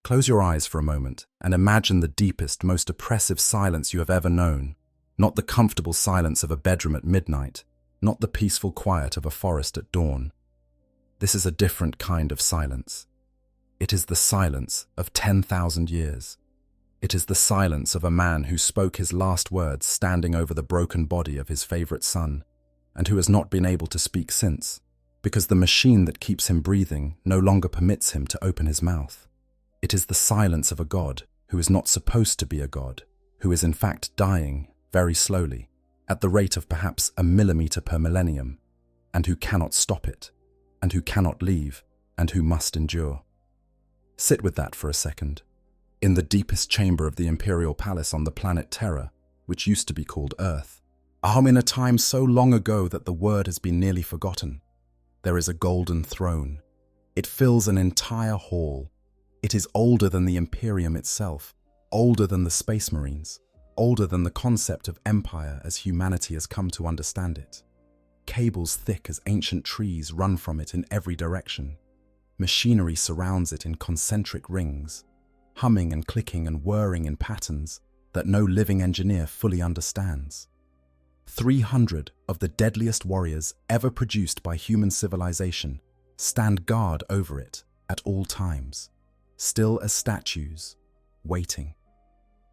Close your eyes for a moment and imagine the deepest, most oppressive silence you have ever known. Not the comfortable silence of a bedroom at midnight, not the peaceful quiet of a forest at dawn. This is a different kind of silence. It is the silence of 10,000 years. It is the silence of a man who spoke his last words standing over the broken body of his favorite son, and who has not been able to speak since, because the machine that keeps him breathing no longer permits him to open his mouth. It is the silence of a god who is not supposed to be a god, who is in fact dying very slowly, at the rate of perhaps a millimeter per millennium, and who cannot stop it, and who cannot leave, and who must endure. Sit with that for a second. In the deepest chamber of the Imperial Palace on the planet Terra, which used to be called Earth, in a time so long ago that the word has been nearly forgotten, there is a golden throne. It fills an entire hall. It is older than the Imperium itself, older than the Space Marines, older than the concept of empire as humanity has come to understand it. Cables thick as ancient trees run from it in every direction. Machinery surrounds it in concentric rings, humming and clicking and whirring in patterns that no living engineer fully understands. 300 of the deadliest warriors ever produced by human civilization stand guard over it at all times, still as statues, waiting.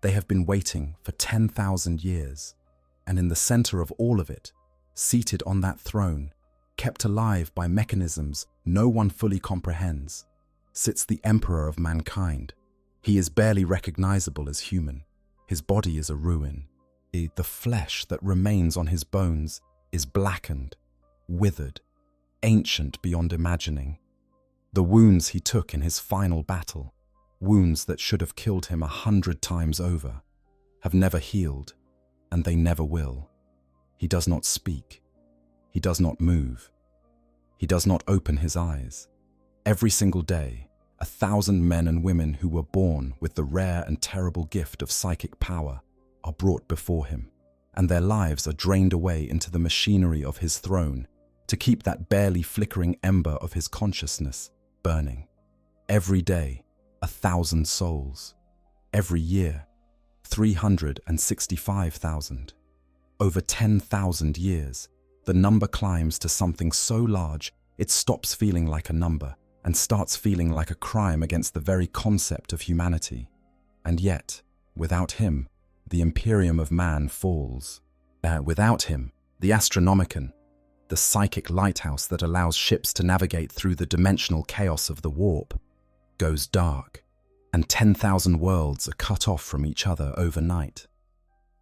They have been waiting for 10,000 years, and in the center of all of it, seated on that throne, kept alive by mechanisms no one fully comprehends, sits the Emperor of mankind. He is barely recognizable as human. His body is a ruin. The flesh that remains on his bones is blackened, withered, ancient beyond imagining. The wounds he took in his final battle, wounds that should have killed him 100 times over, have never healed, and they never will. He does not speak. He does not move. He does not open his eyes. Every single day, 1,000 men and women who were born with the rare and terrible gift of psychic power are brought before him, and their lives are drained away into the machinery of his throne to keep that barely flickering ember of his consciousness burning. Every day, 1,000 souls. Every year, 365,000. Over 10,000 years, the number climbs to something so large it stops feeling like a number and starts feeling like a crime against the very concept of humanity. And yet, without him, the Imperium of man falls. Without him, the Astronomicon, the psychic lighthouse that allows ships to navigate through the dimensional chaos of the warp, goes dark, and 10,000 worlds are cut off from each other overnight.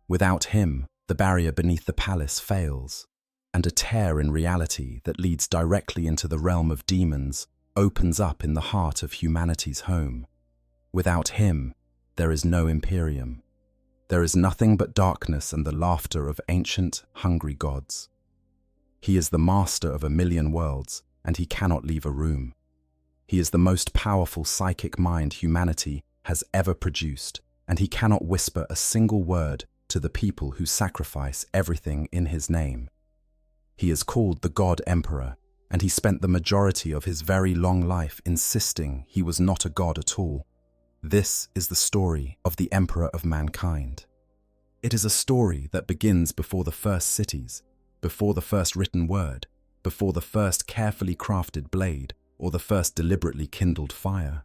Without him, the barrier beneath the palace fails, and a tear in reality that leads directly into the realm of demons opens up in the heart of humanity's home. Without him, there is no Imperium. There is nothing but darkness and the laughter of ancient, hungry gods. He is the master of 1,000,000 worlds, and he cannot leave a room. He is the most powerful psychic mind humanity has ever produced, and he cannot whisper a single word to the people who sacrifice everything in his name. He is called the God Emperor, and he spent the majority of his very long life insisting he was not a god at all. This is the story of the Emperor of mankind. It is a story that begins before the first cities, before the first written word, before the first carefully crafted blade, or the first deliberately kindled fire.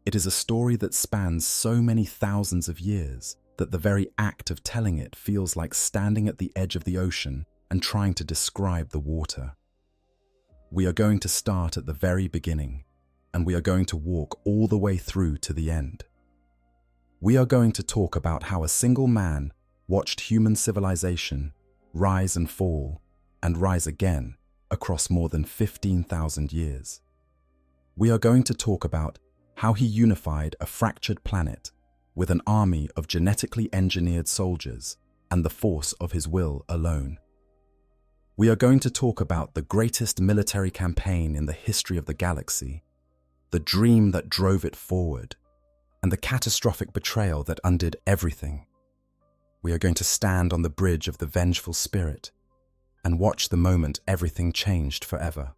It is a story that spans so many thousands of years that the very act of telling it feels like standing at the edge of the ocean and trying to describe the water. We are going to start at the very beginning, and we are going to walk all the way through to the end. We are going to talk about how a single man watched human civilization rise and fall and rise again across more than 15,000 years. We are going to talk about how he unified a fractured planet with an army of genetically engineered soldiers and the force of his will alone. We are going to talk about the greatest military campaign in the history of the galaxy, the dream that drove it forward, and the catastrophic betrayal that undid everything. We are going to stand on the bridge of the vengeful spirit and watch the moment everything changed forever.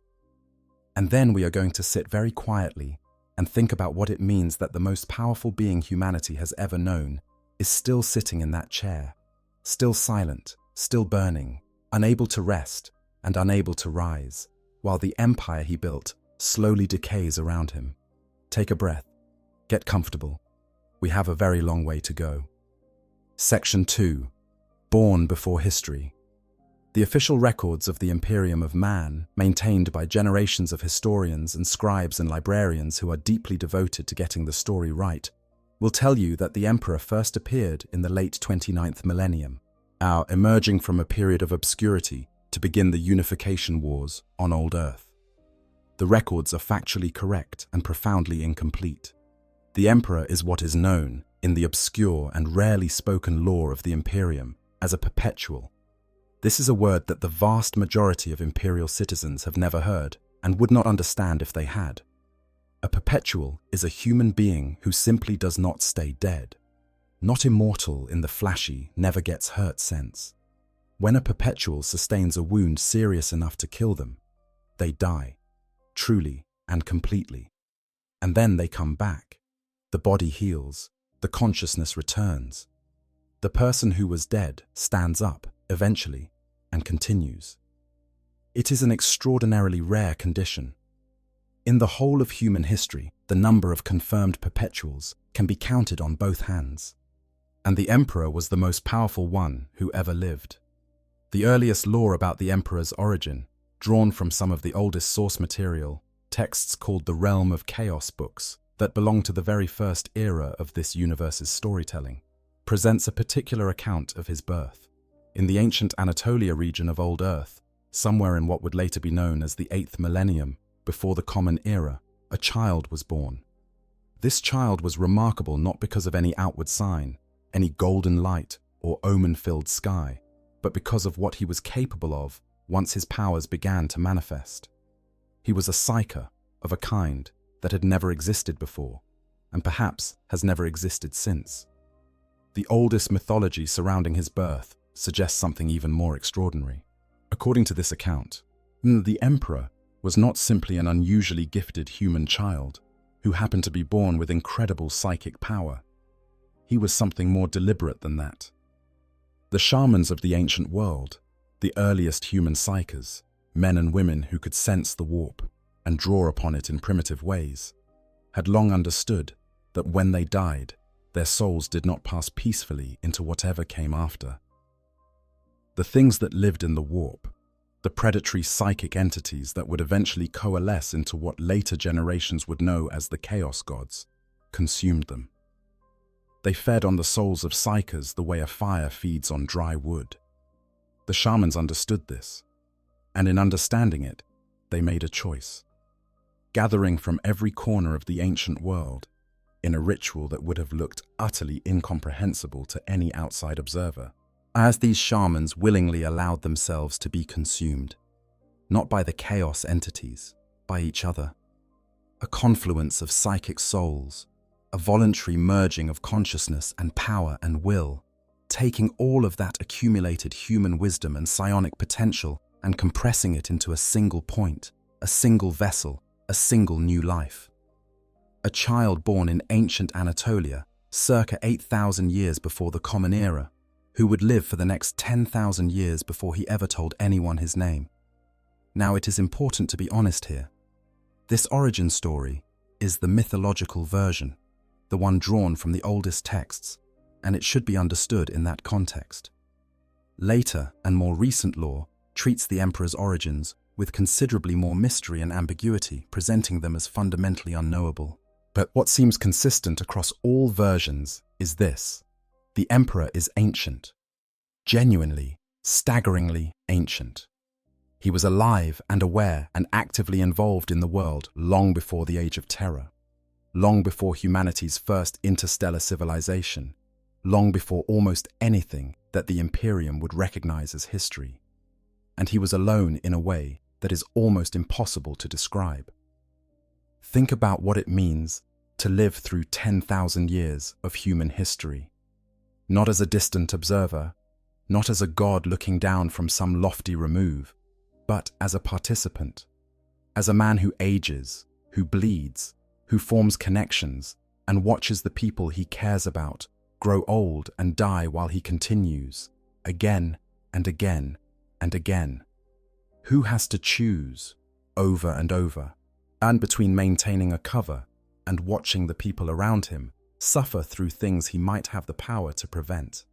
And then we are going to sit very quietly and think about what it means that the most powerful being humanity has ever known is still sitting in that chair, still silent, still burning, unable to rest and unable to rise, while the empire he built slowly decays around him. Take a breath. Get comfortable. We have a very long way to go. Section 2. Born before history. The official records of the Imperium of Man, maintained by generations of historians and scribes and librarians who are deeply devoted to getting the story right, will tell you that the Emperor first appeared in the late 29th millennium, emerging from a period of obscurity to begin the unification wars on old Earth. The records are factually correct and profoundly incomplete. The Emperor is what is known, in the obscure and rarely spoken lore of the Imperium, as a perpetual. This is a word that the vast majority of imperial citizens have never heard and would not understand if they had. A perpetual is a human being who simply does not stay dead. Not immortal in the flashy, never gets hurt sense. When a perpetual sustains a wound serious enough to kill them, they die, truly and completely. And then they come back. The body heals, the consciousness returns. The person who was dead stands up, eventually, and continues. It is an extraordinarily rare condition. In the whole of human history, the number of confirmed perpetuals can be counted on both hands. And the Emperor was the most powerful one who ever lived. The earliest lore about the Emperor's origin, drawn from some of the oldest source material, texts called the Realm of Chaos books, that belong to the very first era of this universe's storytelling, presents a particular account of his birth. In the ancient Anatolia region of old Earth, somewhere in what would later be known as the 8th millennium, before the Common Era, a child was born. This child was remarkable not because of any outward sign, any golden light or omen-filled sky, but because of what he was capable of once his powers began to manifest. He was a psyker of a kind that had never existed before, and perhaps has never existed since. The oldest mythology surrounding his birth suggests something even more extraordinary. According to this account, the Emperor was not simply an unusually gifted human child who happened to be born with incredible psychic power. He was something more deliberate than that. The shamans of the ancient world, the earliest human psychers, men and women who could sense the warp and draw upon it in primitive ways, had long understood that when they died, their souls did not pass peacefully into whatever came after. The things that lived in the warp, the predatory psychic entities that would eventually coalesce into what later generations would know as the Chaos Gods, consumed them. They fed on the souls of psychers the way a fire feeds on dry wood. The shamans understood this, and in understanding it, they made a choice. Gathering from every corner of the ancient world, in a ritual that would have looked utterly incomprehensible to any outside observer, as these shamans willingly allowed themselves to be consumed, not by the chaos entities, by each other. A confluence of psychic souls, a voluntary merging of consciousness and power and will, taking all of that accumulated human wisdom and psionic potential and compressing it into a single point, a single vessel, a single new life. A child born in ancient Anatolia, circa 8,000 years before the Common Era, who would live for the next 10,000 years before he ever told anyone his name. Now, it is important to be honest here. This origin story is the mythological version, the one drawn from the oldest texts, and it should be understood in that context. Later and more recent lore treats the Emperor's origins with considerably more mystery and ambiguity, presenting them as fundamentally unknowable. But what seems consistent across all versions is this: the Emperor is ancient, genuinely, staggeringly ancient. He was alive and aware and actively involved in the world long before the Age of Terror, long before humanity's first interstellar civilization, long before almost anything that the Imperium would recognize as history. And he was alone in a way that is almost impossible to describe. Think about what it means to live through 10,000 years of human history, not as a distant observer, not as a god looking down from some lofty remove, but as a participant, as a man who ages, who bleeds, who forms connections and watches the people he cares about grow old and die while he continues, again and again and again. Who has to choose, over and over, and between maintaining a cover and watching the people around him suffer through things he might have the power to prevent.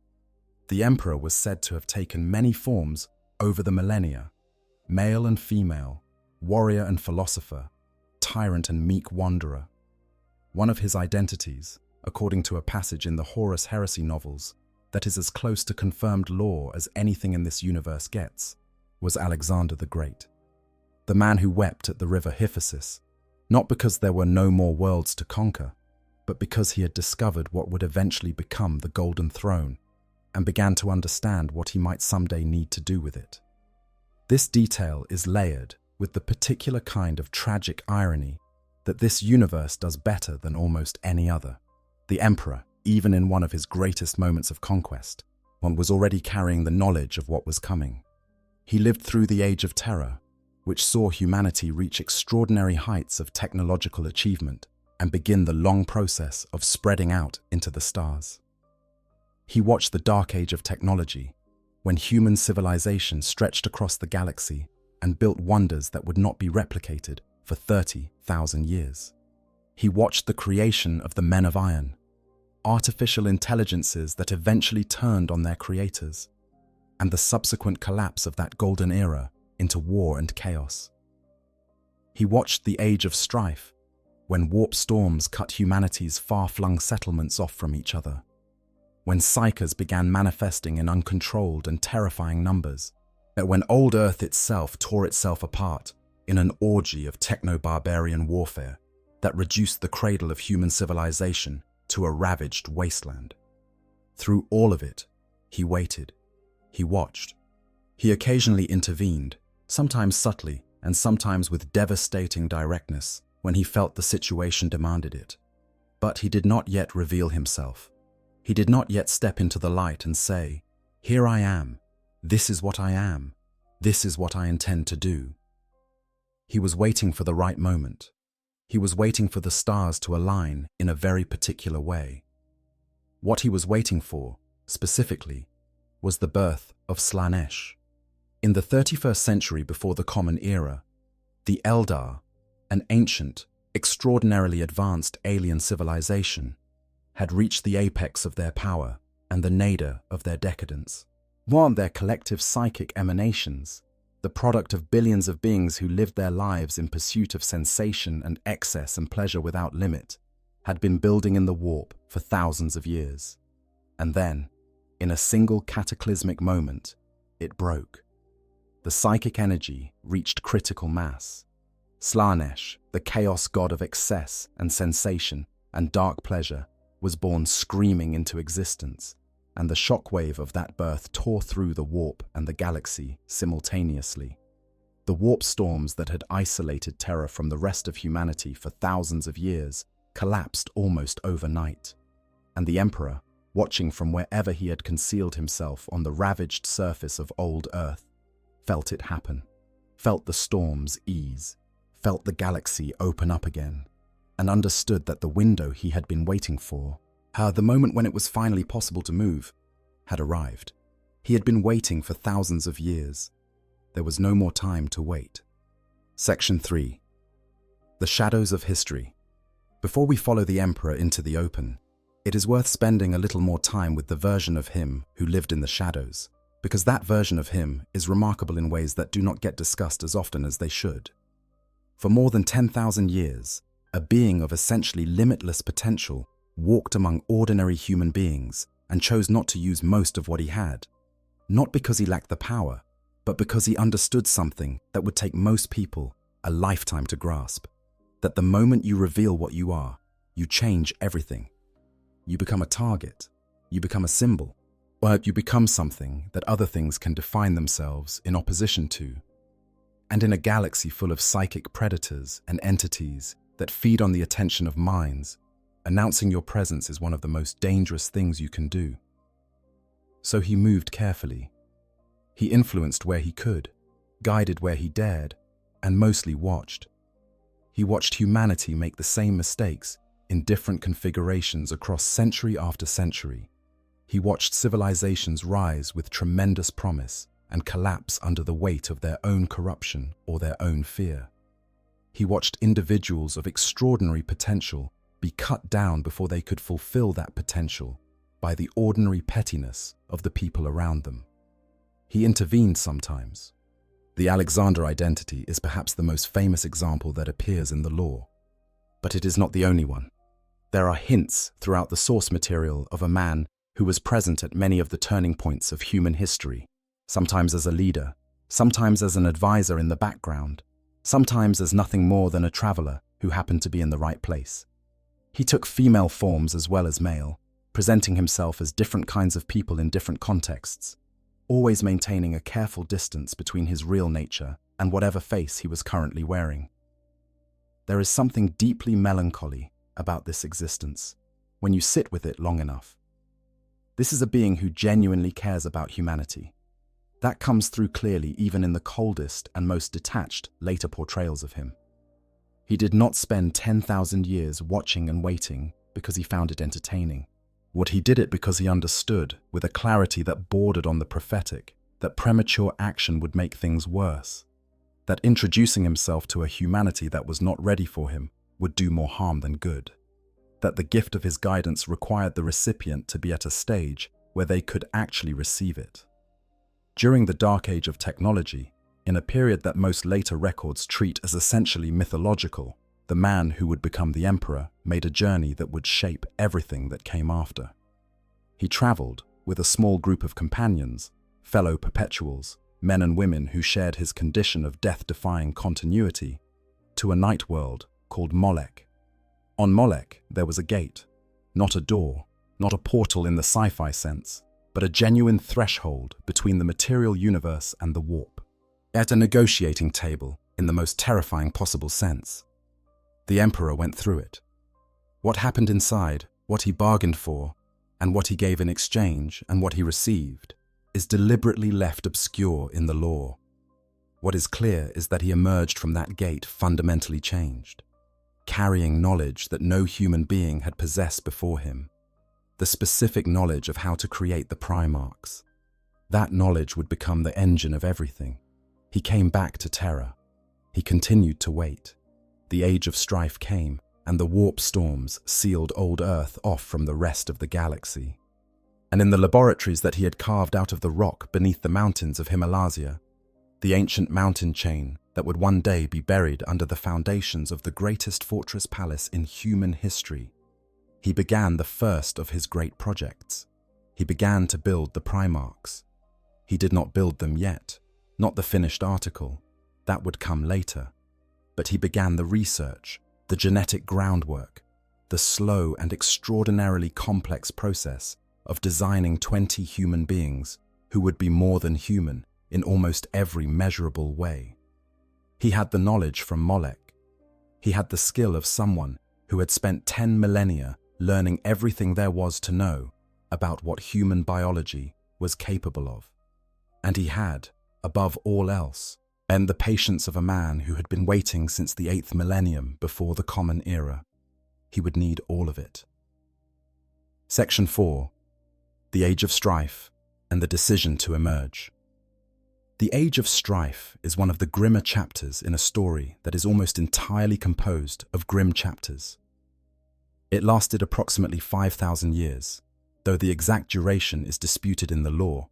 The Emperor was said to have taken many forms over the millennia: male and female, warrior and philosopher, tyrant and meek wanderer. One of his identities, according to a passage in the Horus Heresy novels that is as close to confirmed lore as anything in this universe gets, was Alexander the Great, the man who wept at the river Hyphasis, not because there were no more worlds to conquer, but because he had discovered what would eventually become the Golden Throne and began to understand what he might someday need to do with it. This detail is layered with the particular kind of tragic irony that this universe does better than almost any other. The Emperor, even in one of his greatest moments of conquest, was already carrying the knowledge of what was coming. He lived through the Age of Terror, which saw humanity reach extraordinary heights of technological achievement and begin the long process of spreading out into the stars. He watched the Dark Age of technology, when human civilization stretched across the galaxy and built wonders that would not be replicated for 30,000 years. He watched the creation of the Men of Iron, artificial intelligences that eventually turned on their creators, and the subsequent collapse of that golden era into war and chaos. He watched the Age of Strife, when warp storms cut humanity's far-flung settlements off from each other, when psychers began manifesting in uncontrolled and terrifying numbers, when old Earth itself tore itself apart in an orgy of techno-barbarian warfare that reduced the cradle of human civilization to a ravaged wasteland. Through all of it, he waited. He watched. He occasionally intervened, sometimes subtly and sometimes with devastating directness when he felt the situation demanded it. But he did not yet reveal himself. He did not yet step into the light and say, "Here I am. This is what I am. This is what I intend to do." He was waiting for the right moment. He was waiting for the stars to align in a very particular way. What he was waiting for, specifically, was the birth of Slaanesh. In the 31st century before the Common Era, the Eldar, an ancient, extraordinarily advanced alien civilization, had reached the apex of their power and the nadir of their decadence. While their collective psychic emanations, the product of billions of beings who lived their lives in pursuit of sensation and excess and pleasure without limit, had been building in the warp for thousands of years. And then, in a single cataclysmic moment, it broke. The psychic energy reached critical mass. Slaanesh, the chaos god of excess and sensation and dark pleasure, was born screaming into existence, and the shockwave of that birth tore through the warp and the galaxy simultaneously. The warp storms that had isolated Terra from the rest of humanity for thousands of years collapsed almost overnight, and the Emperor, watching from wherever he had concealed himself on the ravaged surface of old Earth, felt it happen, felt the storms ease, felt the galaxy open up again, and understood that the window he had been waiting for, the moment when it was finally possible to move, had arrived. He had been waiting for thousands of years. There was no more time to wait. Section 3. The Shadows of History. Before we follow the Emperor into the open, it is worth spending a little more time with the version of him who lived in the shadows, because that version of him is remarkable in ways that do not get discussed as often as they should. For more than 10,000 years, a being of essentially limitless potential walked among ordinary human beings and chose not to use most of what he had, not because he lacked the power, but because he understood something that would take most people a lifetime to grasp, that the moment you reveal what you are, you change everything. You become a target, you become a symbol, or you become something that other things can define themselves in opposition to. And in a galaxy full of psychic predators and entities that feed on the attention of minds, announcing your presence is one of the most dangerous things you can do. So he moved carefully. He influenced where he could, guided where he dared, and mostly watched. He watched humanity make the same mistakes in different configurations across century after century. He watched civilizations rise with tremendous promise and collapse under the weight of their own corruption or their own fear. He watched individuals of extraordinary potential be cut down before they could fulfill that potential by the ordinary pettiness of the people around them. He intervened sometimes. The Alexander identity is perhaps the most famous example that appears in the lore. But it is not the only one. There are hints throughout the source material of a man who was present at many of the turning points of human history, sometimes as a leader, sometimes as an advisor in the background, sometimes as nothing more than a traveler who happened to be in the right place. He took female forms as well as male, presenting himself as different kinds of people in different contexts, always maintaining a careful distance between his real nature and whatever face he was currently wearing. There is something deeply melancholy about this existence when you sit with it long enough. This is a being who genuinely cares about humanity. That comes through clearly even in the coldest and most detached later portrayals of him. He did not spend 10,000 years watching and waiting because he found it entertaining. He did it because he understood, with a clarity that bordered on the prophetic, that premature action would make things worse, that introducing himself to a humanity that was not ready for him would do more harm than good, that the gift of his guidance required the recipient to be at a stage where they could actually receive it. During the dark age of technology, in a period that most later records treat as essentially mythological, the man who would become the emperor made a journey that would shape everything that came after. He traveled with a small group of companions, fellow perpetuals, men and women who shared his condition of death-defying continuity, to a night world called Molech. On Molech, there was a gate, not a door, not a portal in the sci-fi sense, but a genuine threshold between the material universe and the warp. At a negotiating table, in the most terrifying possible sense. The Emperor went through it. What happened inside, what he bargained for, and what he gave in exchange, and what he received, is deliberately left obscure in the lore. What is clear is that he emerged from that gate fundamentally changed, carrying knowledge that no human being had possessed before him, the specific knowledge of how to create the Primarchs. That knowledge would become the engine of everything. He came back to Terra. He continued to wait. The age of strife came, and the warp storms sealed old Earth off from the rest of the galaxy. And in the laboratories that he had carved out of the rock beneath the mountains of Himalaya, the ancient mountain chain that would one day be buried under the foundations of the greatest fortress palace in human history, he began the first of his great projects. He began to build the Primarchs. He did not build them yet, not the finished article. That would come later. But he began the research, the genetic groundwork, the slow and extraordinarily complex process of designing 20 human beings who would be more than human in almost every measurable way. He had the knowledge from Molech. He had the skill of someone who had spent 10 millennia learning everything there was to know about what human biology was capable of. And he had, above all else, and the patience of a man who had been waiting since the 8th millennium before the Common Era. He would need all of it. Section 4. The Age of Strife and the Decision to Emerge. The Age of Strife is one of the grimmer chapters in a story that is almost entirely composed of grim chapters. It lasted approximately 5,000 years, though the exact duration is disputed in the lore.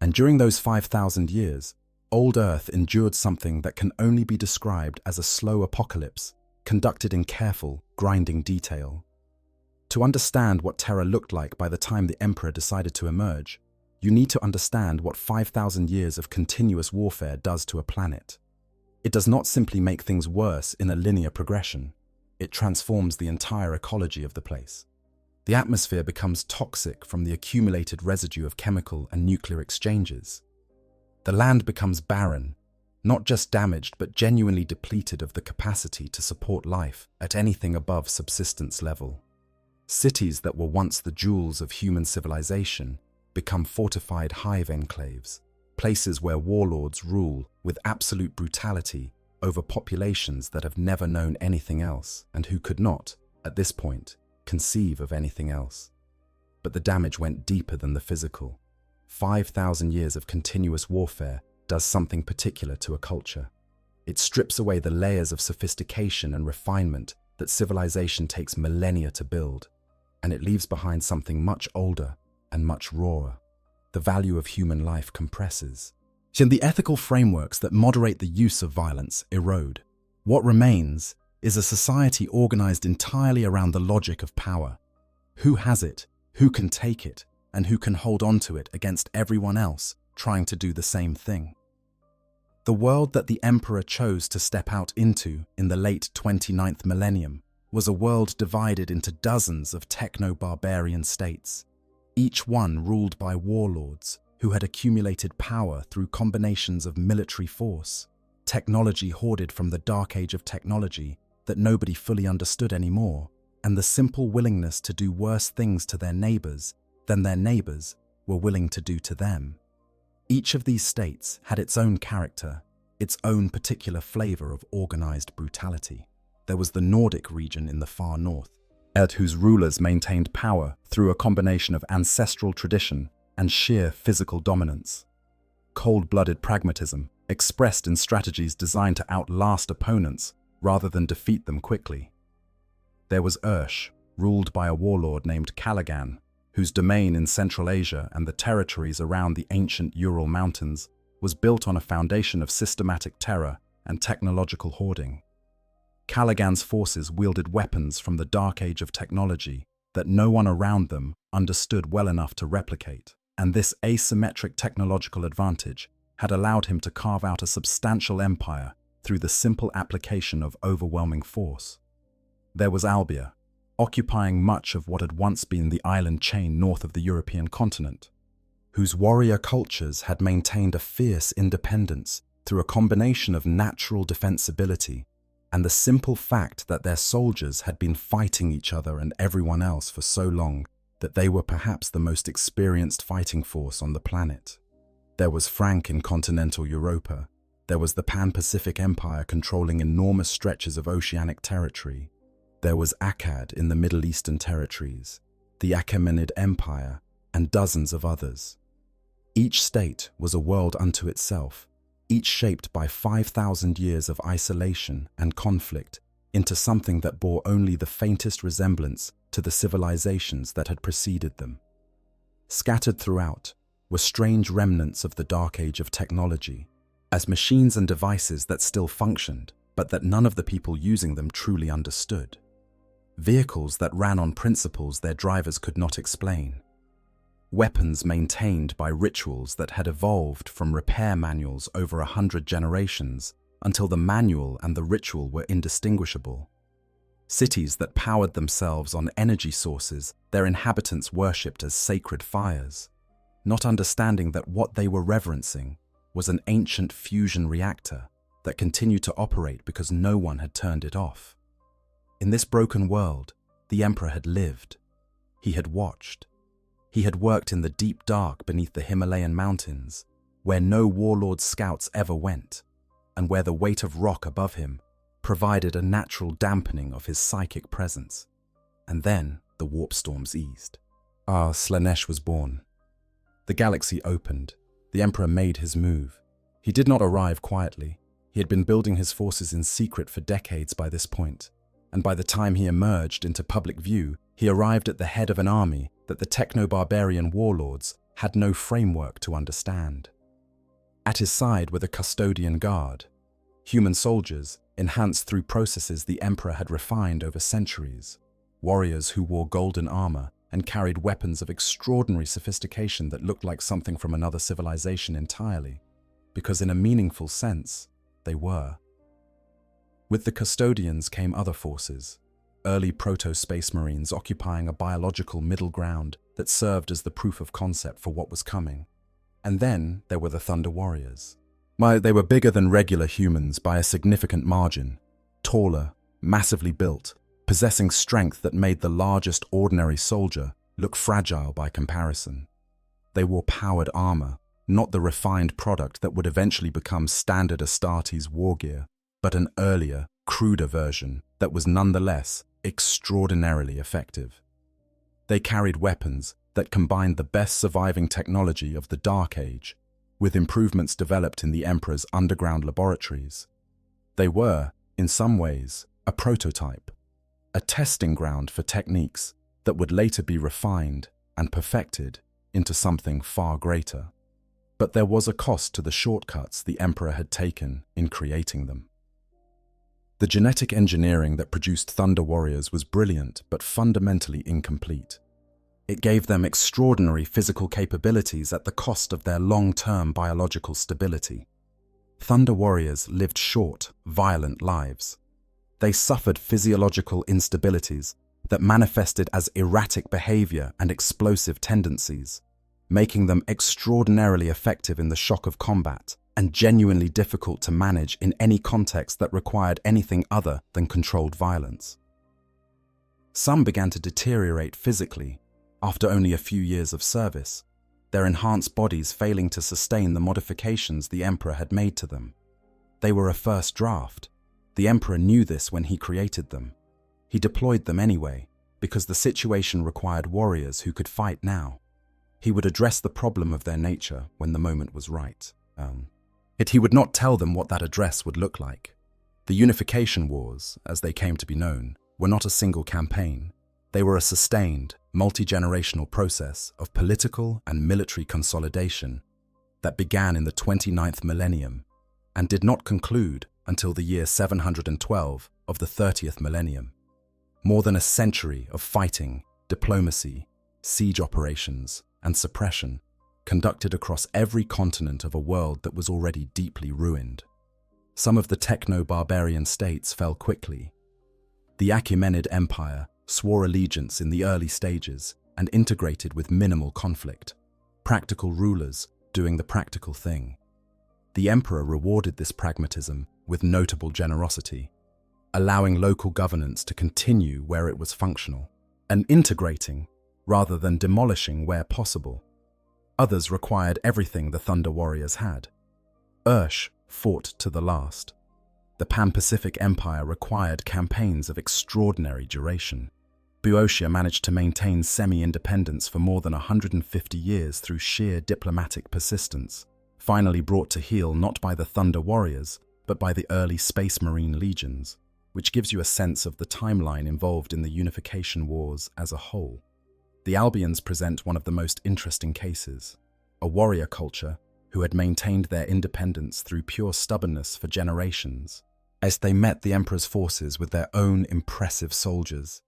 And during those 5,000 years, Old Earth endured something that can only be described as a slow apocalypse, conducted in careful, grinding detail. To understand what Terra looked like by the time the Emperor decided to emerge, you need to understand what 5,000 years of continuous warfare does to a planet. It does not simply make things worse in a linear progression. It transforms the entire ecology of the place. The atmosphere becomes toxic from the accumulated residue of chemical and nuclear exchanges. The land becomes barren, not just damaged but genuinely depleted of the capacity to support life at anything above subsistence level. Cities that were once the jewels of human civilization become fortified hive enclaves, places where warlords rule with absolute brutality over populations that have never known anything else and who could not, at this point, conceive of anything else. But the damage went deeper than the physical. 5,000 years of continuous warfare does something particular to a culture. It strips away the layers of sophistication and refinement that civilization takes millennia to build, and it leaves behind something much older and much rawer. The value of human life compresses. And the ethical frameworks that moderate the use of violence erode. What remains is a society organized entirely around the logic of power. Who has it, who can take it, and who can hold on to it against everyone else trying to do the same thing. The world that the Emperor chose to step out into in the late 29th millennium was a world divided into dozens of techno-barbarian states, each one ruled by warlords who had accumulated power through combinations of military force, technology hoarded from the dark age of technology that nobody fully understood anymore, and the simple willingness to do worse things to their neighbors than their neighbors were willing to do to them. Each of these states had its own character, its own particular flavor of organized brutality. There was the Nordic region in the far north, whose rulers maintained power through a combination of ancestral tradition and sheer physical dominance. Cold-blooded pragmatism, expressed in strategies designed to outlast opponents rather than defeat them quickly. There was Ursh, ruled by a warlord named Callaghan, whose domain in Central Asia and the territories around the ancient Ural Mountains was built on a foundation of systematic terror and technological hoarding. Callaghan's forces wielded weapons from the dark age of technology that no one around them understood well enough to replicate, and this asymmetric technological advantage had allowed him to carve out a substantial empire through the simple application of overwhelming force. There was Albia, occupying much of what had once been the island chain north of the European continent, whose warrior cultures had maintained a fierce independence through a combination of natural defensibility and the simple fact that their soldiers had been fighting each other and everyone else for so long that they were perhaps the most experienced fighting force on the planet. There was Frank in continental Europa. There was the Pan-Pacific Empire controlling enormous stretches of oceanic territory. There was Akkad in the Middle Eastern territories, the Achaemenid Empire, and dozens of others. Each state was a world unto itself, each shaped by 5,000 years of isolation and conflict into something that bore only the faintest resemblance to the civilizations that had preceded them. Scattered throughout were strange remnants of the dark age of technology, as machines and devices that still functioned, but that none of the people using them truly understood. Vehicles that ran on principles their drivers could not explain. Weapons maintained by rituals that had evolved from repair manuals over 100 generations until the manual and the ritual were indistinguishable. Cities that powered themselves on energy sources their inhabitants worshipped as sacred fires, not understanding that what they were reverencing was an ancient fusion reactor that continued to operate because no one had turned it off. In this broken world, the Emperor had lived. He had watched. He had worked in the deep dark beneath the Himalayan mountains, where no warlord scouts ever went, and where the weight of rock above him provided a natural dampening of his psychic presence. And then the warp storms eased. Slanesh was born. The galaxy opened. The Emperor made his move. He did not arrive quietly. He had been building his forces in secret for decades by this point, and by the time he emerged into public view, he arrived at the head of an army that the techno-barbarian warlords had no framework to understand. At his side were the custodian guard, human soldiers enhanced through processes the Emperor had refined over centuries, warriors who wore golden armor and carried weapons of extraordinary sophistication that looked like something from another civilization entirely, because in a meaningful sense, they were. With the custodians came other forces, early proto-space marines occupying a biological middle ground that served as the proof of concept for what was coming. And then there were the Thunder Warriors. They were bigger than regular humans by a significant margin, taller, massively built, possessing strength that made the largest ordinary soldier look fragile by comparison. They wore powered armor, not the refined product that would eventually become standard Astartes war gear, but an earlier, cruder version that was nonetheless extraordinarily effective. They carried weapons that combined the best surviving technology of the Dark Age with improvements developed in the Emperor's underground laboratories. They were, in some ways, a prototype, a testing ground for techniques that would later be refined and perfected into something far greater. But there was a cost to the shortcuts the Emperor had taken in creating them. The genetic engineering that produced Thunder Warriors was brilliant but fundamentally incomplete. It gave them extraordinary physical capabilities at the cost of their long-term biological stability. Thunder Warriors lived short, violent lives. They suffered physiological instabilities that manifested as erratic behavior and explosive tendencies, making them extraordinarily effective in the shock of combat and genuinely difficult to manage in any context that required anything other than controlled violence. Some began to deteriorate physically after only a few years of service, their enhanced bodies failing to sustain the modifications the Emperor had made to them. They were a first draft. The Emperor knew this when he created them. He deployed them anyway, because the situation required warriors who could fight now. He would address the problem of their nature when the moment was right. Yet he would not tell them what that address would look like. The Unification Wars, as they came to be known, were not a single campaign. They were a sustained, multi-generational process of political and military consolidation that began in the 29th millennium and did not conclude until the year 712 of the 30th millennium. More than a century of fighting, diplomacy, siege operations, and suppression conducted across every continent of a world that was already deeply ruined. Some of the techno-barbarian states fell quickly. The Achaemenid Empire swore allegiance in the early stages and integrated with minimal conflict, practical rulers doing the practical thing. The Emperor rewarded this pragmatism with notable generosity, allowing local governance to continue where it was functional, and integrating rather than demolishing where possible. Others required everything the Thunder Warriors had. Ursh fought to the last. The Pan-Pacific Empire required campaigns of extraordinary duration. Boeotia managed to maintain semi-independence for more than 150 years through sheer diplomatic persistence, finally brought to heel not by the Thunder Warriors, but by the early Space Marine legions, which gives you a sense of the timeline involved in the Unification Wars as a whole. The Albions present one of the most interesting cases, a warrior culture who had maintained their independence through pure stubbornness for generations, as they met the Emperor's forces with their own impressive soldiers,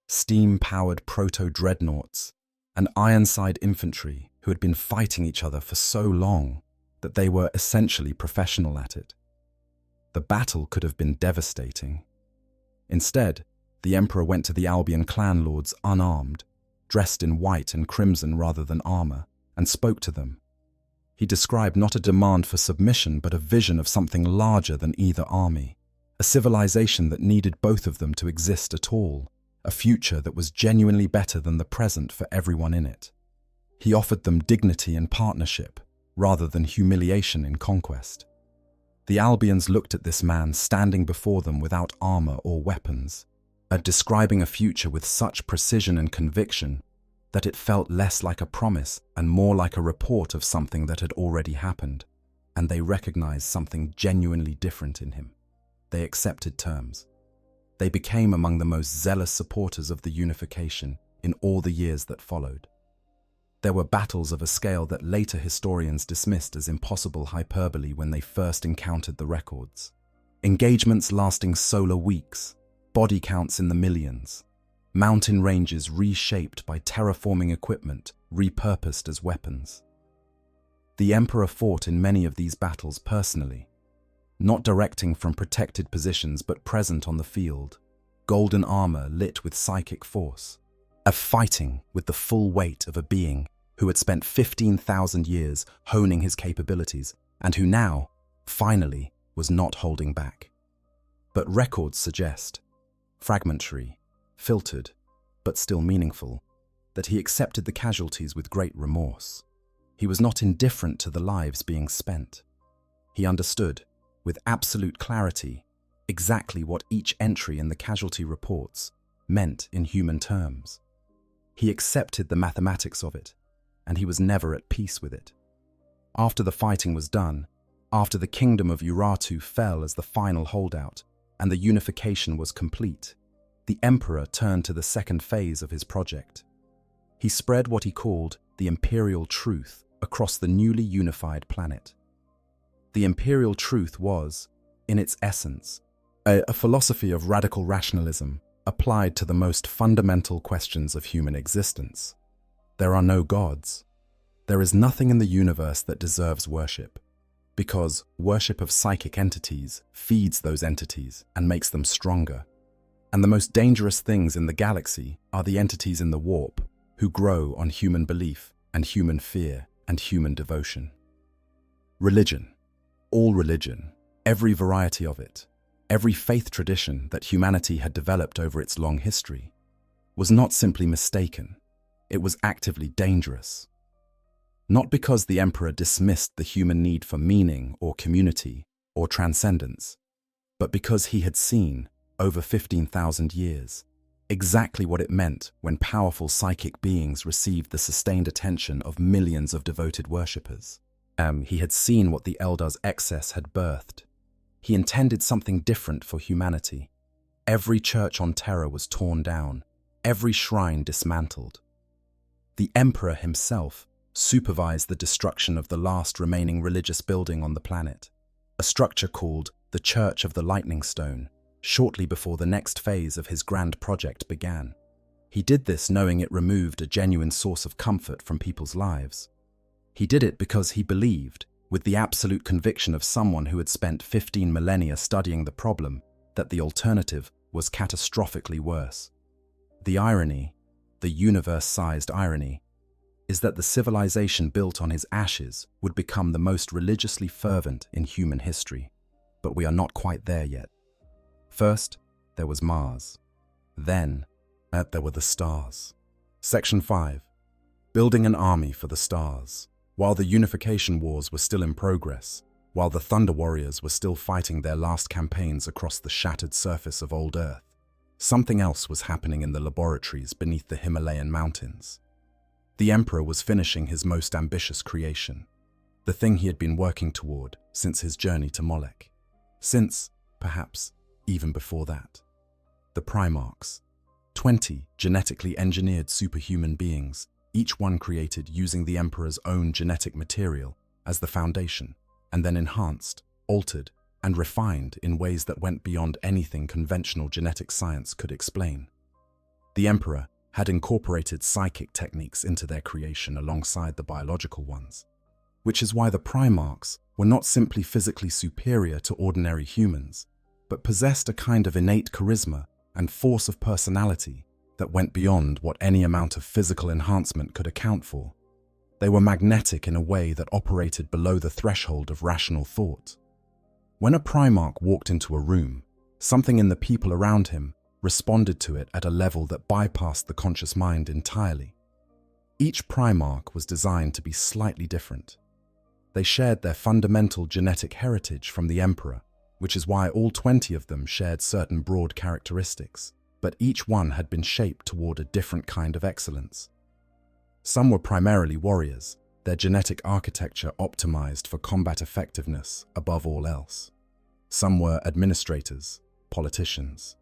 steam-powered proto-dreadnoughts, and Ironside infantry who had been fighting each other for so long that they were essentially professional at it. The battle could have been devastating. Instead, the Emperor went to the Albion clan lords unarmed, dressed in white and crimson rather than armor, and spoke to them. He described not a demand for submission but a vision of something larger than either army, a civilization that needed both of them to exist at all, a future that was genuinely better than the present for everyone in it. He offered them dignity and partnership, rather than humiliation in conquest. The Albions looked at this man standing before them without armor or weapons, describing a future with such precision and conviction that it felt less like a promise and more like a report of something that had already happened, and they recognized something genuinely different in him. They accepted terms. They became among the most zealous supporters of the unification in all the years that followed. There were battles of a scale that later historians dismissed as impossible hyperbole when they first encountered the records. Engagements lasting solar weeks, body counts in the millions, mountain ranges reshaped by terraforming equipment repurposed as weapons. The Emperor fought in many of these battles personally, not directing from protected positions but present on the field, golden armor lit with psychic force, of fighting with the full weight of a being who had spent 15,000 years honing his capabilities and who now, finally, was not holding back. But records suggest, fragmentary, filtered, but still meaningful, that he accepted the casualties with great remorse. He was not indifferent to the lives being spent. He understood, with absolute clarity, exactly what each entry in the casualty reports meant in human terms. He accepted the mathematics of it, and he was never at peace with it. After the fighting was done, after the kingdom of Urartu fell as the final holdout, and the unification was complete, the Emperor turned to the second phase of his project. He spread what he called the Imperial Truth across the newly unified planet. The Imperial Truth was, in its essence, a philosophy of radical rationalism applied to the most fundamental questions of human existence. There are no gods. There is nothing in the universe that deserves worship, because worship of psychic entities feeds those entities and makes them stronger. And the most dangerous things in the galaxy are the entities in the warp who grow on human belief and human fear and human devotion. Religion, all religion, every variety of it, every faith tradition that humanity had developed over its long history, was not simply mistaken, it was actively dangerous. Not because the Emperor dismissed the human need for meaning or community or transcendence, but because he had seen, over 15,000 years, exactly what it meant when powerful psychic beings received the sustained attention of millions of devoted worshippers. He had seen what the Eldar's excess had birthed. He intended something different for humanity. Every church on Terra was torn down, every shrine dismantled. The Emperor himself supervised the destruction of the last remaining religious building on the planet, a structure called the Church of the Lightning Stone, shortly before the next phase of his grand project began. He did this knowing it removed a genuine source of comfort from people's lives. He did it because he believed, with the absolute conviction of someone who had spent 15 millennia studying the problem, that the alternative was catastrophically worse. The irony, the universe-sized irony, is that the civilization built on his ashes would become the most religiously fervent in human history. But we are not quite there yet. First, there was Mars. Then, there were the stars. Section 5. Building an army for the stars. While the unification wars were still in progress, while the Thunder Warriors were still fighting their last campaigns across the shattered surface of old Earth, something else was happening in the laboratories beneath the Himalayan mountains. The Emperor was finishing his most ambitious creation, the thing he had been working toward since his journey to Molech. Since, perhaps, even before that. The Primarchs, 20 genetically engineered superhuman beings, each one created using the Emperor's own genetic material as the foundation, and then enhanced, altered, and refined in ways that went beyond anything conventional genetic science could explain. The Emperor had incorporated psychic techniques into their creation alongside the biological ones, which is why the Primarchs were not simply physically superior to ordinary humans, but possessed a kind of innate charisma and force of personality that went beyond what any amount of physical enhancement could account for. They were magnetic in a way that operated below the threshold of rational thought. When a Primarch walked into a room, something in the people around him responded to it at a level that bypassed the conscious mind entirely. Each Primarch was designed to be slightly different. They shared their fundamental genetic heritage from the Emperor, which is why all 20 of them shared certain broad characteristics, but each one had been shaped toward a different kind of excellence. Some were primarily warriors, their genetic architecture optimized for combat effectiveness above all else. Some were administrators, politicians,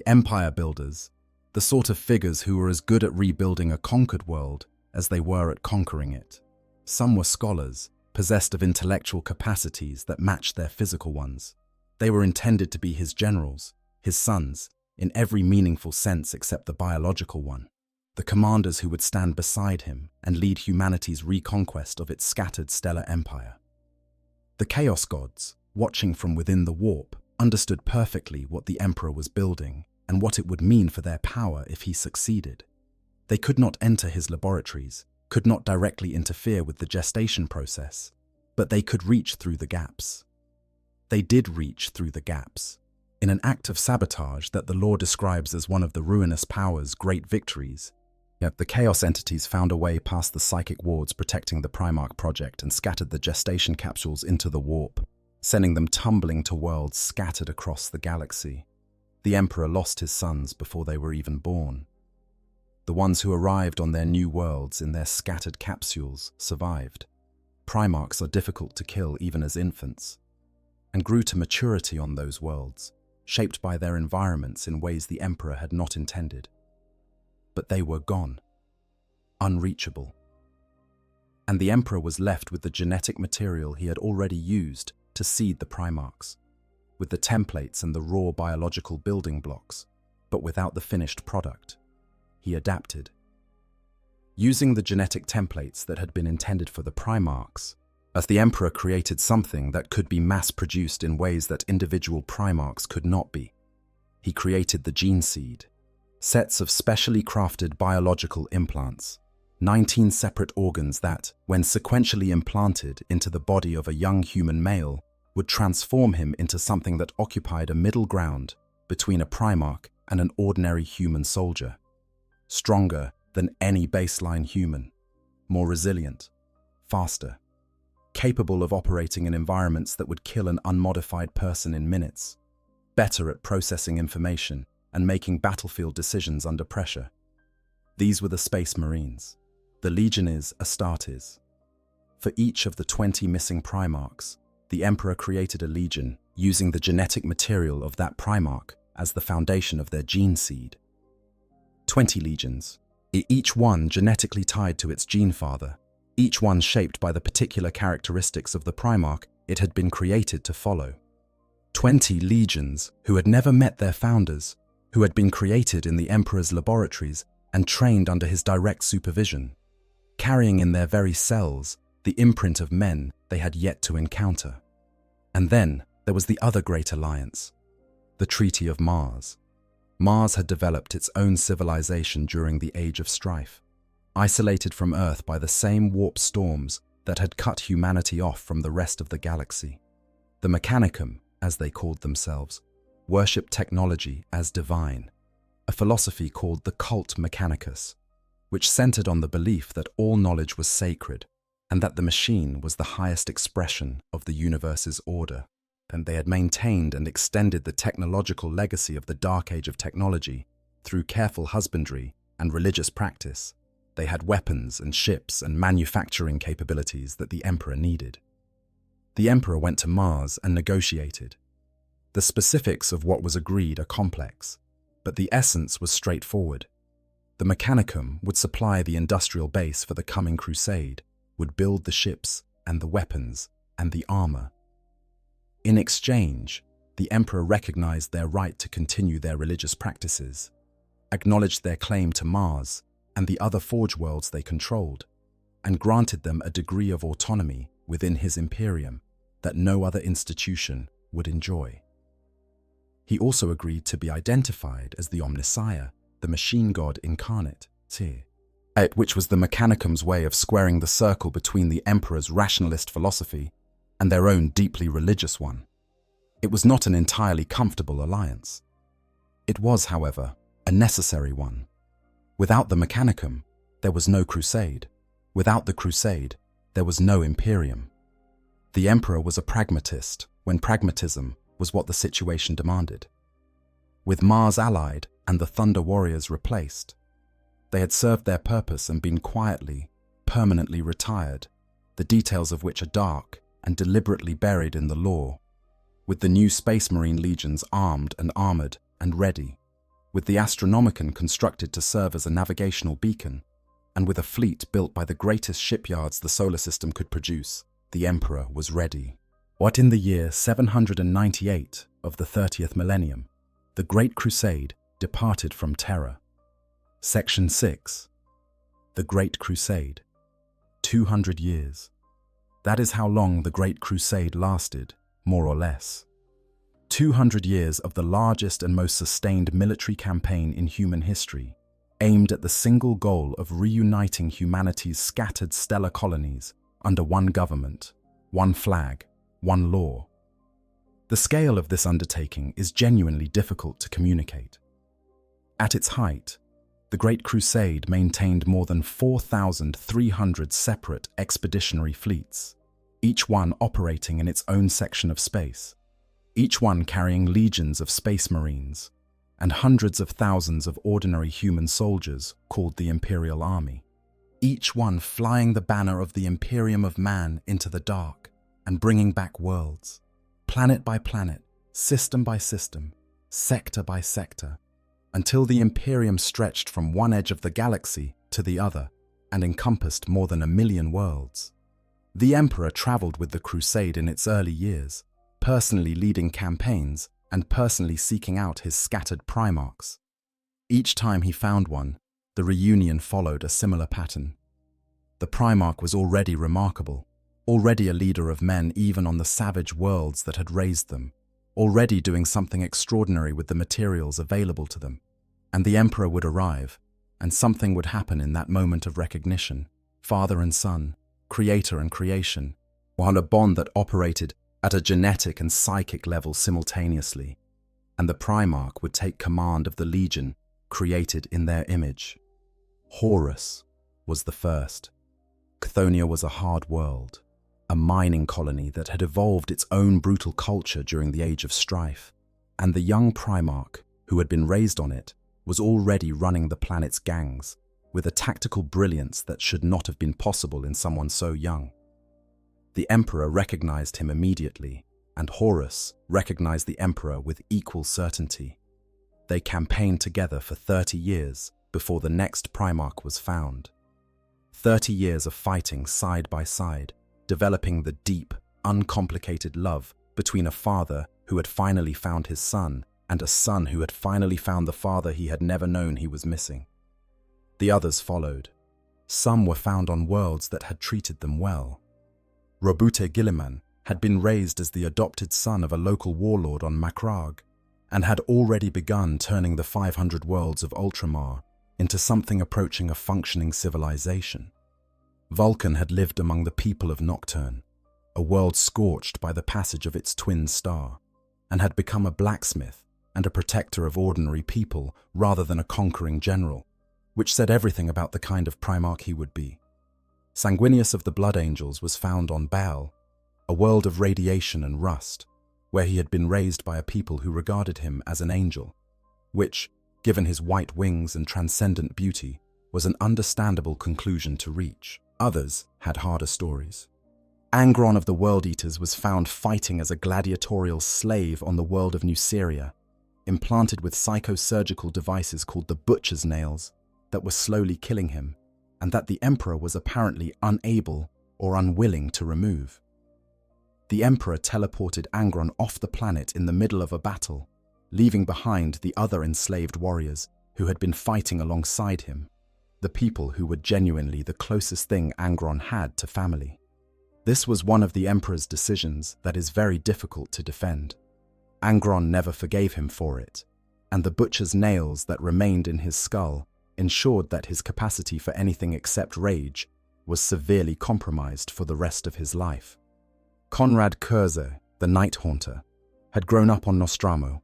empire builders, the sort of figures who were as good at rebuilding a conquered world as they were at conquering it. Some were scholars, possessed of intellectual capacities that matched their physical ones. They were intended to be his generals, his sons, in every meaningful sense except the biological one, the commanders who would stand beside him and lead humanity's reconquest of its scattered stellar empire. The Chaos Gods, watching from within the warp, understood perfectly what the Emperor was building and what it would mean for their power if he succeeded. They could not enter his laboratories, could not directly interfere with the gestation process, but they could reach through the gaps. They did reach through the gaps. In an act of sabotage that the lore describes as one of the ruinous power's great victories, yet the Chaos entities found a way past the psychic wards protecting the Primarch project and scattered the gestation capsules into the warp. sending them tumbling to worlds scattered across the galaxy. The Emperor lost his sons before they were even born. The ones who arrived on their new worlds in their scattered capsules survived. Primarchs are difficult to kill even as infants, and grew to maturity on those worlds, shaped by their environments in ways the Emperor had not intended. But they were gone, unreachable. And the Emperor was left with the genetic material he had already used to seed the Primarchs, with the templates and the raw biological building blocks, but without the finished product. He adapted. Using the genetic templates that had been intended for the Primarchs, as the Emperor created something that could be mass-produced in ways that individual Primarchs could not be. He created the gene seed, sets of specially crafted biological implants, 19 separate organs that, when sequentially implanted into the body of a young human male, would transform him into something that occupied a middle ground between a Primarch and an ordinary human soldier. Stronger than any baseline human, more resilient, faster, capable of operating in environments that would kill an unmodified person in minutes, better at processing information and making battlefield decisions under pressure. These were the Space Marines, the Legiones Astartes. For each of the 20 missing Primarchs, the Emperor created a legion using the genetic material of that Primarch as the foundation of their gene seed. 20 legions, each one genetically tied to its gene father, each one shaped by the particular characteristics of the Primarch it had been created to follow. 20 legions who had never met their founders, who had been created in the Emperor's laboratories and trained under his direct supervision, carrying in their very cells the imprint of men they had yet to encounter. And then there was the other great alliance, the Treaty of Mars. Mars had developed its own civilization during the Age of Strife, isolated from Earth by the same warp storms that had cut humanity off from the rest of the galaxy. The Mechanicum, as they called themselves, worshipped technology as divine, a philosophy called the cult Mechanicus, which centered on the belief that all knowledge was sacred and that the machine was the highest expression of the universe's order. And they had maintained and extended the technological legacy of the Dark Age of technology through careful husbandry and religious practice. They had weapons and ships and manufacturing capabilities that the Emperor needed. The Emperor went to Mars and negotiated. The specifics of what was agreed are complex, but the essence was straightforward. The Mechanicum would supply the industrial base for the coming crusade, would build the ships and the weapons and the armor. In exchange, the Emperor recognized their right to continue their religious practices, acknowledged their claim to Mars and the other forge worlds they controlled, and granted them a degree of autonomy within his Imperium that no other institution would enjoy. He also agreed to be identified as the Omnissiah, the machine god incarnate, which was the Mechanicum's way of squaring the circle between the Emperor's rationalist philosophy and their own deeply religious one. It was not an entirely comfortable alliance. It was, however, a necessary one. Without the Mechanicum, there was no crusade. Without the crusade, there was no Imperium. The Emperor was a pragmatist when pragmatism was what the situation demanded. With Mars allied and the Thunder Warriors replaced, they had served their purpose and been quietly, permanently retired, the details of which are dark and deliberately buried in the lore, with the new Space Marine legions armed and armored and ready, with the Astronomicon constructed to serve as a navigational beacon, and with a fleet built by the greatest shipyards the solar system could produce, the Emperor was ready. What in the year 798 of the 30th millennium, the Great Crusade departed from Terra. Section 6. The Great Crusade. 200 years. That is how long the Great Crusade lasted, more or less. 200 years of the largest and most sustained military campaign in human history, aimed at the single goal of reuniting humanity's scattered stellar colonies under one government, one flag, one law. The scale of this undertaking is genuinely difficult to communicate. At its height, the Great Crusade maintained more than 4,300 separate expeditionary fleets, each one operating in its own section of space, each one carrying legions of space marines and hundreds of thousands of ordinary human soldiers called the Imperial Army, each one flying the banner of the Imperium of man into the dark and bringing back worlds, planet by planet, system by system, sector by sector, until the Imperium stretched from one edge of the galaxy to the other and encompassed more than 1 million worlds. The Emperor traveled with the crusade in its early years, personally leading campaigns and personally seeking out his scattered Primarchs. Each time he found one, the reunion followed a similar pattern. The Primarch was already remarkable, already a leader of men even on the savage worlds that had raised them, already doing something extraordinary with the materials available to them. And the Emperor would arrive, and something would happen in that moment of recognition, father and son, creator and creation, while a bond that operated at a genetic and psychic level simultaneously, and the Primarch would take command of the legion created in their image. Horus was the first. Chthoniya was a hard world, a mining colony that had evolved its own brutal culture during the Age of Strife, and the young Primarch, who had been raised on it, was already running the planet's gangs, with a tactical brilliance that should not have been possible in someone so young. The Emperor recognized him immediately, and Horus recognized the Emperor with equal certainty. They campaigned together for 30 years before the next Primarch was found. 30 years of fighting side by side, developing the deep, uncomplicated love between a father who had finally found his son and a son who had finally found the father he had never known he was missing. The others followed. Some were found on worlds that had treated them well. Robute Guilliman had been raised as the adopted son of a local warlord on Makrag, and had already begun turning the 500 worlds of Ultramar into something approaching a functioning civilization. Vulcan had lived among the people of Nocturne, a world scorched by the passage of its twin star, and had become a blacksmith and a protector of ordinary people rather than a conquering general, which said everything about the kind of Primarch he would be. Sanguinius of the Blood Angels was found on Baal, a world of radiation and rust, where he had been raised by a people who regarded him as an angel, which, given his white wings and transcendent beauty, was an understandable conclusion to reach. Others had harder stories. Angron of the World Eaters was found fighting as a gladiatorial slave on the world of Nuceria, implanted with psychosurgical devices called the Butcher's Nails that were slowly killing him, and that the Emperor was apparently unable or unwilling to remove. The Emperor teleported Angron off the planet in the middle of a battle, leaving behind the other enslaved warriors who had been fighting alongside him, the people who were genuinely the closest thing Angron had to family. This was one of the Emperor's decisions that is very difficult to defend. Angron never forgave him for it, and the Butcher's Nails that remained in his skull ensured that his capacity for anything except rage was severely compromised for the rest of his life. Conrad Kurze, the Night Haunter, had grown up on Nostramo,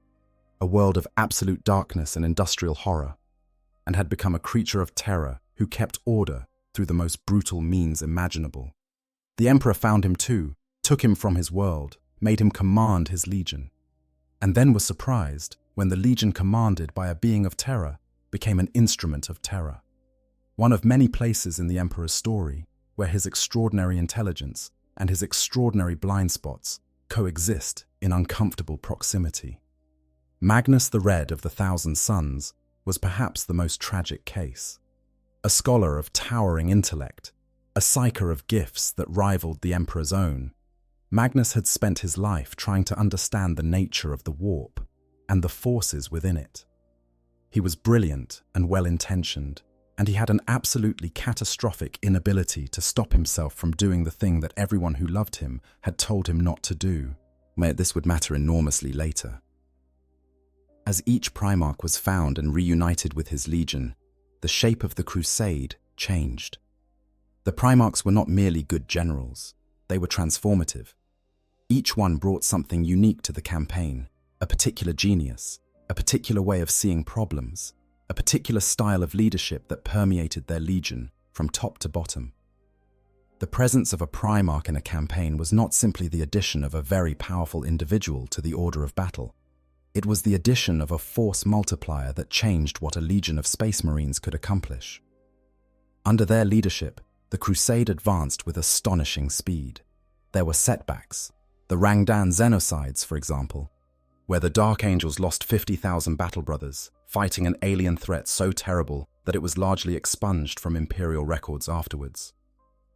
a world of absolute darkness and industrial horror, and had become a creature of terror who kept order through the most brutal means imaginable. The Emperor found him too, took him from his world, made him command his legion, and then was surprised when the legion commanded by a being of terror became an instrument of terror. One of many places in the Emperor's story where his extraordinary intelligence and his extraordinary blind spots coexist in uncomfortable proximity. Magnus the Red of the Thousand Suns was perhaps the most tragic case. A scholar of towering intellect, a psyker of gifts that rivaled the Emperor's own, Magnus had spent his life trying to understand the nature of the warp and the forces within it. He was brilliant and well-intentioned, and he had an absolutely catastrophic inability to stop himself from doing the thing that everyone who loved him had told him not to do. This would matter enormously later. As each Primarch was found and reunited with his legion, the shape of the crusade changed. The Primarchs were not merely good generals, they were transformative. Each one brought something unique to the campaign, a particular genius, a particular way of seeing problems, a particular style of leadership that permeated their legion from top to bottom. The presence of a Primarch in a campaign was not simply the addition of a very powerful individual to the order of battle. It was the addition of a force multiplier that changed what a legion of Space Marines could accomplish. Under their leadership, the Crusade advanced with astonishing speed. There were setbacks. The Rangdan Xenocides, for example, where the Dark Angels lost 50,000 battle brothers, fighting an alien threat so terrible that it was largely expunged from Imperial records afterwards.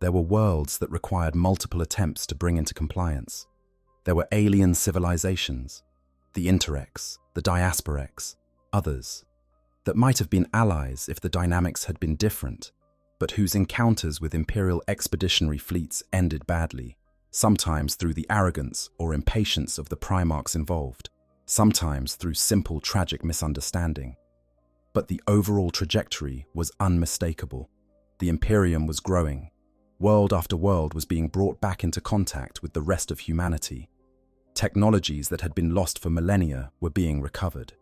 There were worlds that required multiple attempts to bring into compliance. There were alien civilizations, the Interrex, the Diasporex, others, that might have been allies if the dynamics had been different, but whose encounters with Imperial expeditionary fleets ended badly, sometimes through the arrogance or impatience of the Primarchs involved, sometimes through simple tragic misunderstanding. But the overall trajectory was unmistakable. The Imperium was growing. World after world was being brought back into contact with the rest of humanity. Technologies that had been lost for millennia were being recovered.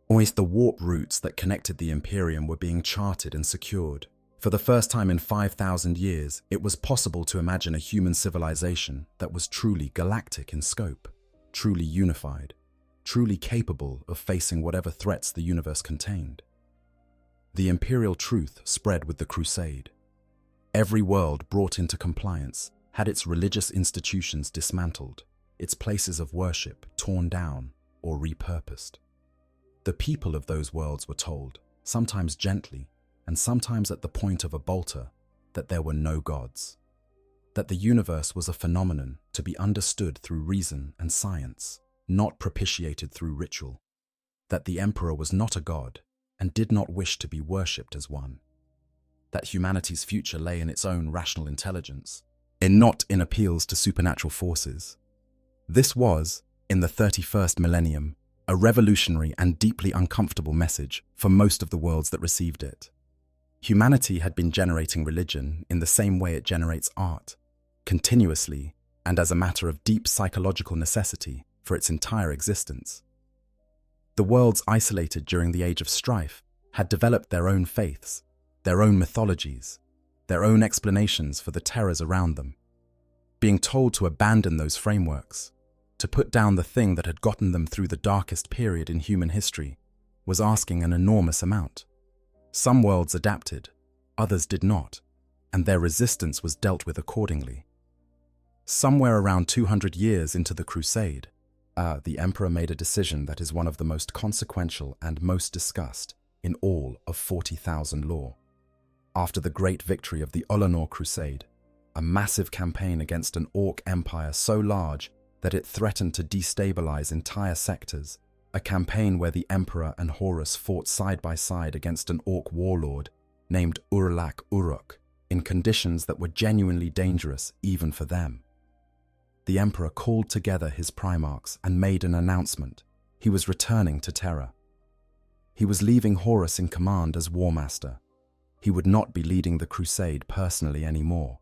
Almost the warp routes that connected the Imperium were being charted and secured. For the first time in 5,000 years, it was possible to imagine a human civilization that was truly galactic in scope, truly unified, truly capable of facing whatever threats the universe contained. The Imperial truth spread with the Crusade. Every world brought into compliance had its religious institutions dismantled, its places of worship torn down or repurposed. The people of those worlds were told, sometimes gently, and sometimes at the point of a bolter, that there were no gods, that the universe was a phenomenon to be understood through reason and science, not propitiated through ritual, that the Emperor was not a god and did not wish to be worshipped as one, that humanity's future lay in its own rational intelligence, and not in appeals to supernatural forces. This was, in the 31st millennium, a revolutionary and deeply uncomfortable message for most of the worlds that received it. Humanity had been generating religion in the same way it generates art, continuously and as a matter of deep psychological necessity for its entire existence. The worlds isolated during the Age of Strife had developed their own faiths, their own mythologies, their own explanations for the terrors around them. Being told to abandon those frameworks, to put down the thing that had gotten them through the darkest period in human history, was asking an enormous amount. Some worlds adapted, others did not, and their resistance was dealt with accordingly. Somewhere around 200 years into the Crusade, the Emperor made a decision that is one of the most consequential and most discussed in all of 40,000 lore. After the great victory of the Olanor Crusade, a massive campaign against an Orc empire so large that it threatened to destabilize entire sectors, a campaign where the Emperor and Horus fought side by side against an Orc warlord named Urlak Uruk in conditions that were genuinely dangerous even for them. The Emperor called together his Primarchs and made an announcement. He was returning to Terra. He was leaving Horus in command as War Master. He would not be leading the Crusade personally anymore.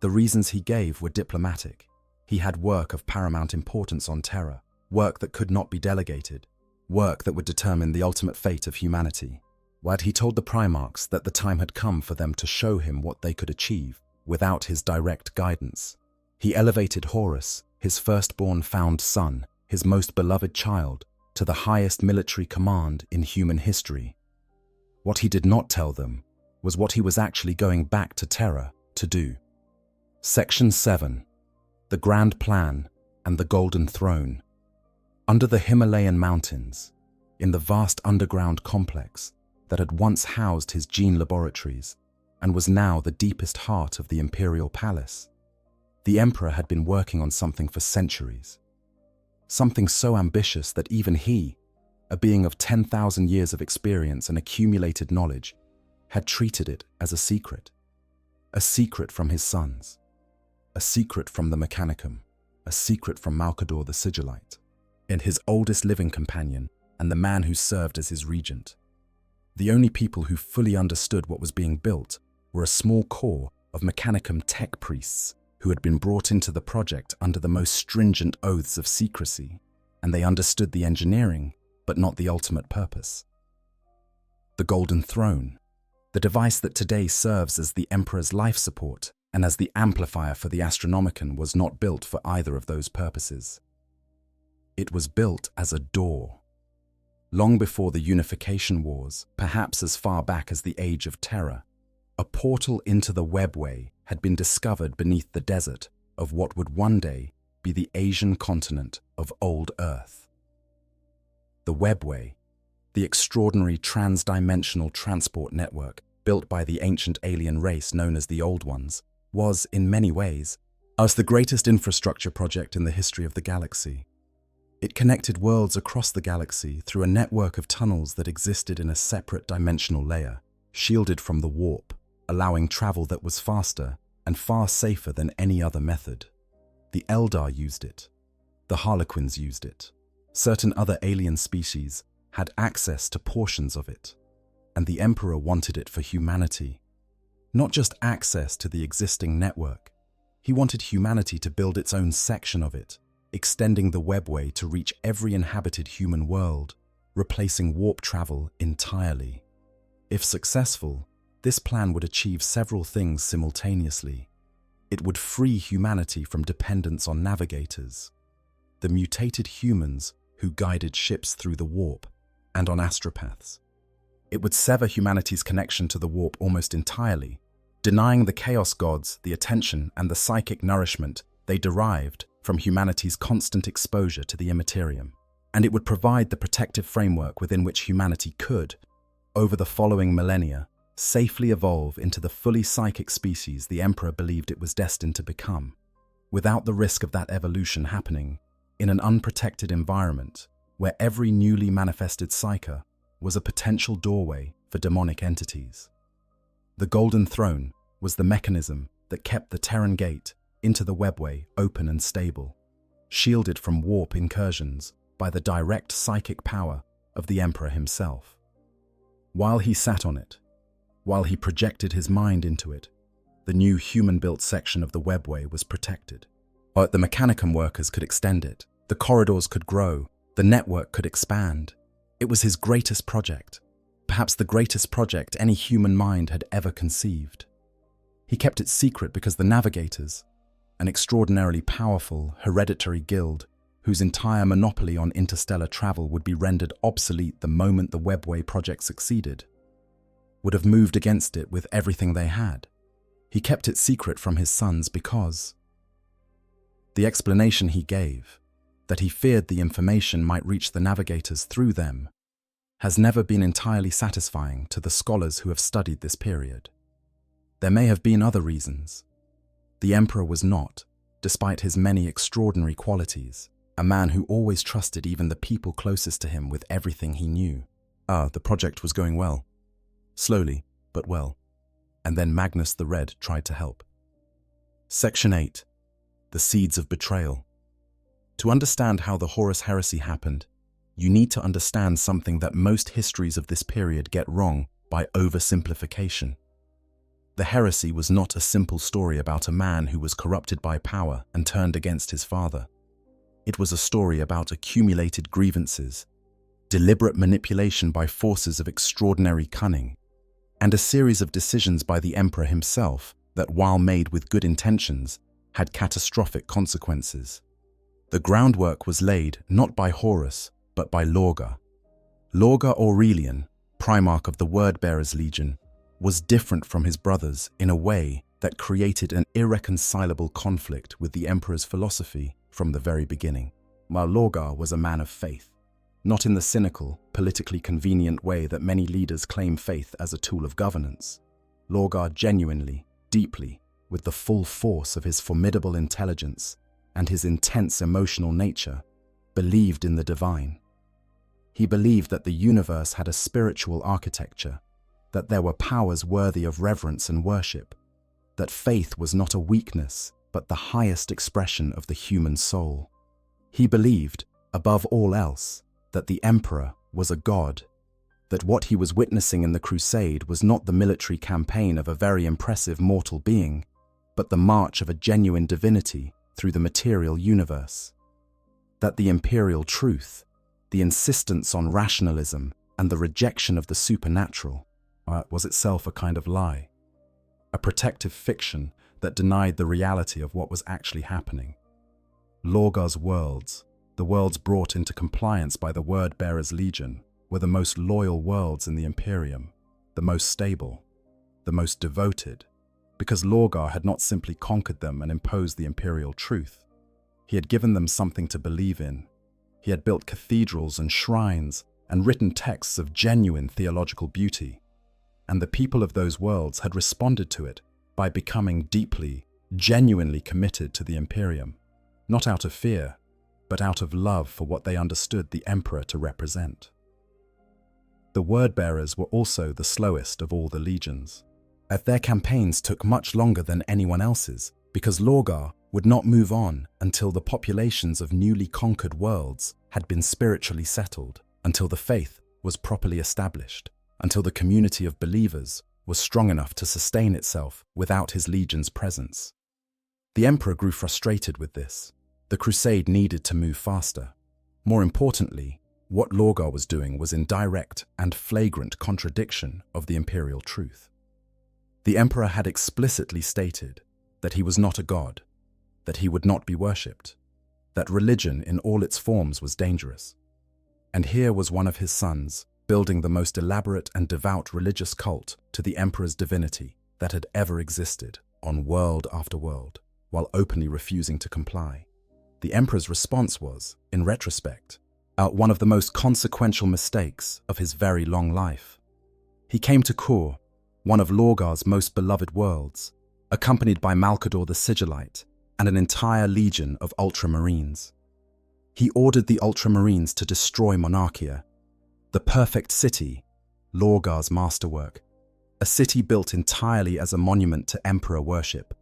The reasons he gave were diplomatic. He had work of paramount importance on Terra, work that could not be delegated, work that would determine the ultimate fate of humanity. While he told the Primarchs that the time had come for them to show him what they could achieve without his direct guidance. He elevated Horus, his firstborn found son, his most beloved child, to the highest military command in human history. What he did not tell them was what he was actually going back to Terra to do. Section 7. The Grand Plan and the Golden Throne. Under the Himalayan mountains, in the vast underground complex that had once housed his gene laboratories and was now the deepest heart of the Imperial Palace, the Emperor had been working on something for centuries. Something so ambitious that even he, a being of 10,000 years of experience and accumulated knowledge, had treated it as a secret from his sons, a secret from the Mechanicum, a secret from Malkador the Sigillite, and his oldest living companion and the man who served as his regent. The only people who fully understood what was being built were a small core of Mechanicum tech priests who had been brought into the project under the most stringent oaths of secrecy, and they understood the engineering, but not the ultimate purpose. The Golden Throne, the device that today serves as the Emperor's life support and as the amplifier for the Astronomicon was not built for either of those purposes. It was built as a door. Long before the Unification Wars, perhaps as far back as the Age of Terror, a portal into the webway had been discovered beneath the desert of what would one day be the Asian continent of Old Earth. The webway, the extraordinary trans-dimensional transport network built by the ancient alien race known as the Old Ones, was, in many ways, the greatest infrastructure project in the history of the galaxy. It connected worlds across the galaxy through a network of tunnels that existed in a separate dimensional layer, shielded from the warp, allowing travel that was faster and far safer than any other method. The Eldar used it. The Harlequins used it. Certain other alien species had access to portions of it, and the Emperor wanted it for humanity. Not just access to the existing network, he wanted humanity to build its own section of it, extending the webway to reach every inhabited human world, replacing warp travel entirely. If successful, this plan would achieve several things simultaneously. It would free humanity from dependence on navigators, the mutated humans who guided ships through the warp, and on astropaths. It would sever humanity's connection to the warp almost entirely, denying the Chaos Gods the attention and the psychic nourishment they derived from humanity's constant exposure to the Imperium. And it would provide the protective framework within which humanity could, over the following millennia, safely evolve into the fully psychic species the Emperor believed it was destined to become, without the risk of that evolution happening in an unprotected environment where every newly manifested psyker was a potential doorway for demonic entities. The Golden Throne was the mechanism that kept the Terran Gate into the webway open and stable, shielded from warp incursions by the direct psychic power of the Emperor himself. While he sat on it, while he projected his mind into it, the new human-built section of the webway was protected. The Mechanicum workers could extend it, the corridors could grow, the network could expand. It was his greatest project, perhaps the greatest project any human mind had ever conceived. He kept it secret because the Navigators, an extraordinarily powerful, hereditary guild whose entire monopoly on interstellar travel would be rendered obsolete the moment the webway project succeeded, would have moved against it with everything they had. He kept it secret from his sons because the explanation he gave, that he feared the information might reach the Navigators through them, has never been entirely satisfying to the scholars who have studied this period. There may have been other reasons. The Emperor was not, despite his many extraordinary qualities, a man who always trusted even the people closest to him with everything he knew. The project was going well. Slowly, but well. And then Magnus the Red tried to help. Section 8. The Seeds of Betrayal. To understand how the Horus Heresy happened, you need to understand something that most histories of this period get wrong by oversimplification. The heresy was not a simple story about a man who was corrupted by power and turned against his father. It was a story about accumulated grievances, deliberate manipulation by forces of extraordinary cunning, and a series of decisions by the Emperor himself that, while made with good intentions, had catastrophic consequences. The groundwork was laid not by Horus, but by Lorga. Lorga Aurelian, Primarch of the Word-Bearers Legion, was different from his brothers in a way that created an irreconcilable conflict with the Emperor's philosophy from the very beginning. While Lorgar was a man of faith, not in the cynical, politically convenient way that many leaders claim faith as a tool of governance. Lorgar genuinely, deeply, with the full force of his formidable intelligence and his intense emotional nature, believed in the divine. He believed that the universe had a spiritual architecture, that there were powers worthy of reverence and worship, that faith was not a weakness, but the highest expression of the human soul. He believed, above all else, that the Emperor was a god, that what he was witnessing in the crusade was not the military campaign of a very impressive mortal being, but the march of a genuine divinity through the material universe. That the imperial truth, the insistence on rationalism, and the rejection of the supernatural was itself a kind of lie, a protective fiction that denied the reality of what was actually happening. Lorgar's worlds, the worlds brought into compliance by the Word-Bearer's Legion, were the most loyal worlds in the Imperium, the most stable, the most devoted, because Lorgar had not simply conquered them and imposed the imperial truth. He had given them something to believe in. He had built cathedrals and shrines and written texts of genuine theological beauty. And the people of those worlds had responded to it by becoming deeply, genuinely committed to the Imperium, not out of fear, but out of love for what they understood the Emperor to represent. The Word-Bearers were also the slowest of all the legions. Their campaigns took much longer than anyone else's, because Lorgar would not move on until the populations of newly conquered worlds had been spiritually settled, until the faith was properly established, until the community of believers was strong enough to sustain itself without his legion's presence. The Emperor grew frustrated with this. The crusade needed to move faster. More importantly, what Lorgar was doing was in direct and flagrant contradiction of the imperial truth. The Emperor had explicitly stated that he was not a god, that he would not be worshipped, that religion in all its forms was dangerous. And here was one of his sons building the most elaborate and devout religious cult to the Emperor's divinity that had ever existed on world after world, while openly refusing to comply. The Emperor's response was, in retrospect, one of the most consequential mistakes of his very long life. He came to Kur, one of Lorgar's most beloved worlds, accompanied by Malkador the Sigillite and an entire legion of Ultramarines. He ordered the Ultramarines to destroy Monarchia, the perfect city, Lorgar's masterwork, a city built entirely as a monument to Emperor worship,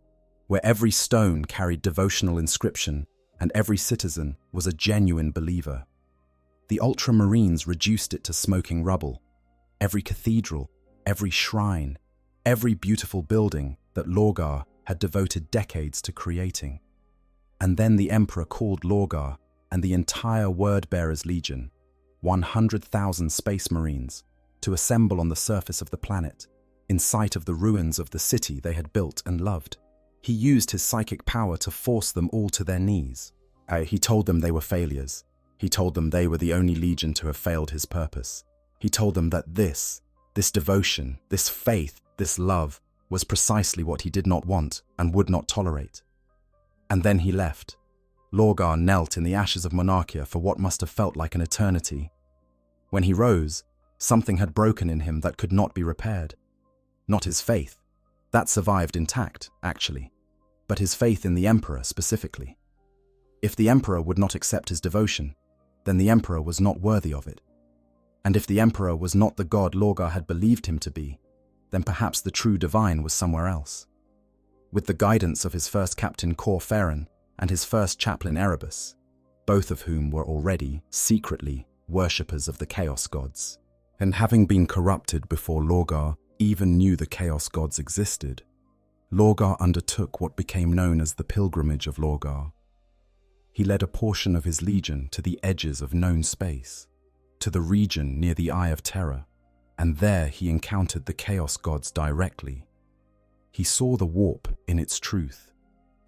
where every stone carried devotional inscription and every citizen was a genuine believer. The Ultramarines reduced it to smoking rubble. Every cathedral, every shrine, every beautiful building that Lorgar had devoted decades to creating. And then the Emperor called Lorgar and the entire Word-Bearer's Legion, 100,000 space marines, to assemble on the surface of the planet, in sight of the ruins of the city they had built and loved. He used his psychic power to force them all to their knees. He told them they were failures. He told them they were the only legion to have failed his purpose. He told them that this devotion, this faith, this love, was precisely what he did not want and would not tolerate. And then he left. Lorgar knelt in the ashes of Monarchia for what must have felt like an eternity. When he rose, something had broken in him that could not be repaired. Not his faith. That survived intact, actually. But his faith in the Emperor specifically. If the Emperor would not accept his devotion, then the Emperor was not worthy of it. And if the Emperor was not the god Lorgar had believed him to be, then perhaps the true divine was somewhere else. With the guidance of his first captain Cor Ferren and his first chaplain Erebus, both of whom were already, secretly, worshippers of the Chaos Gods, and having been corrupted before Lorgar even knew the Chaos Gods existed, Lorgar undertook what became known as the Pilgrimage of Lorgar. He led a portion of his legion to the edges of known space, to the region near the Eye of Terror, and there he encountered the Chaos Gods directly. He saw the warp in its truth.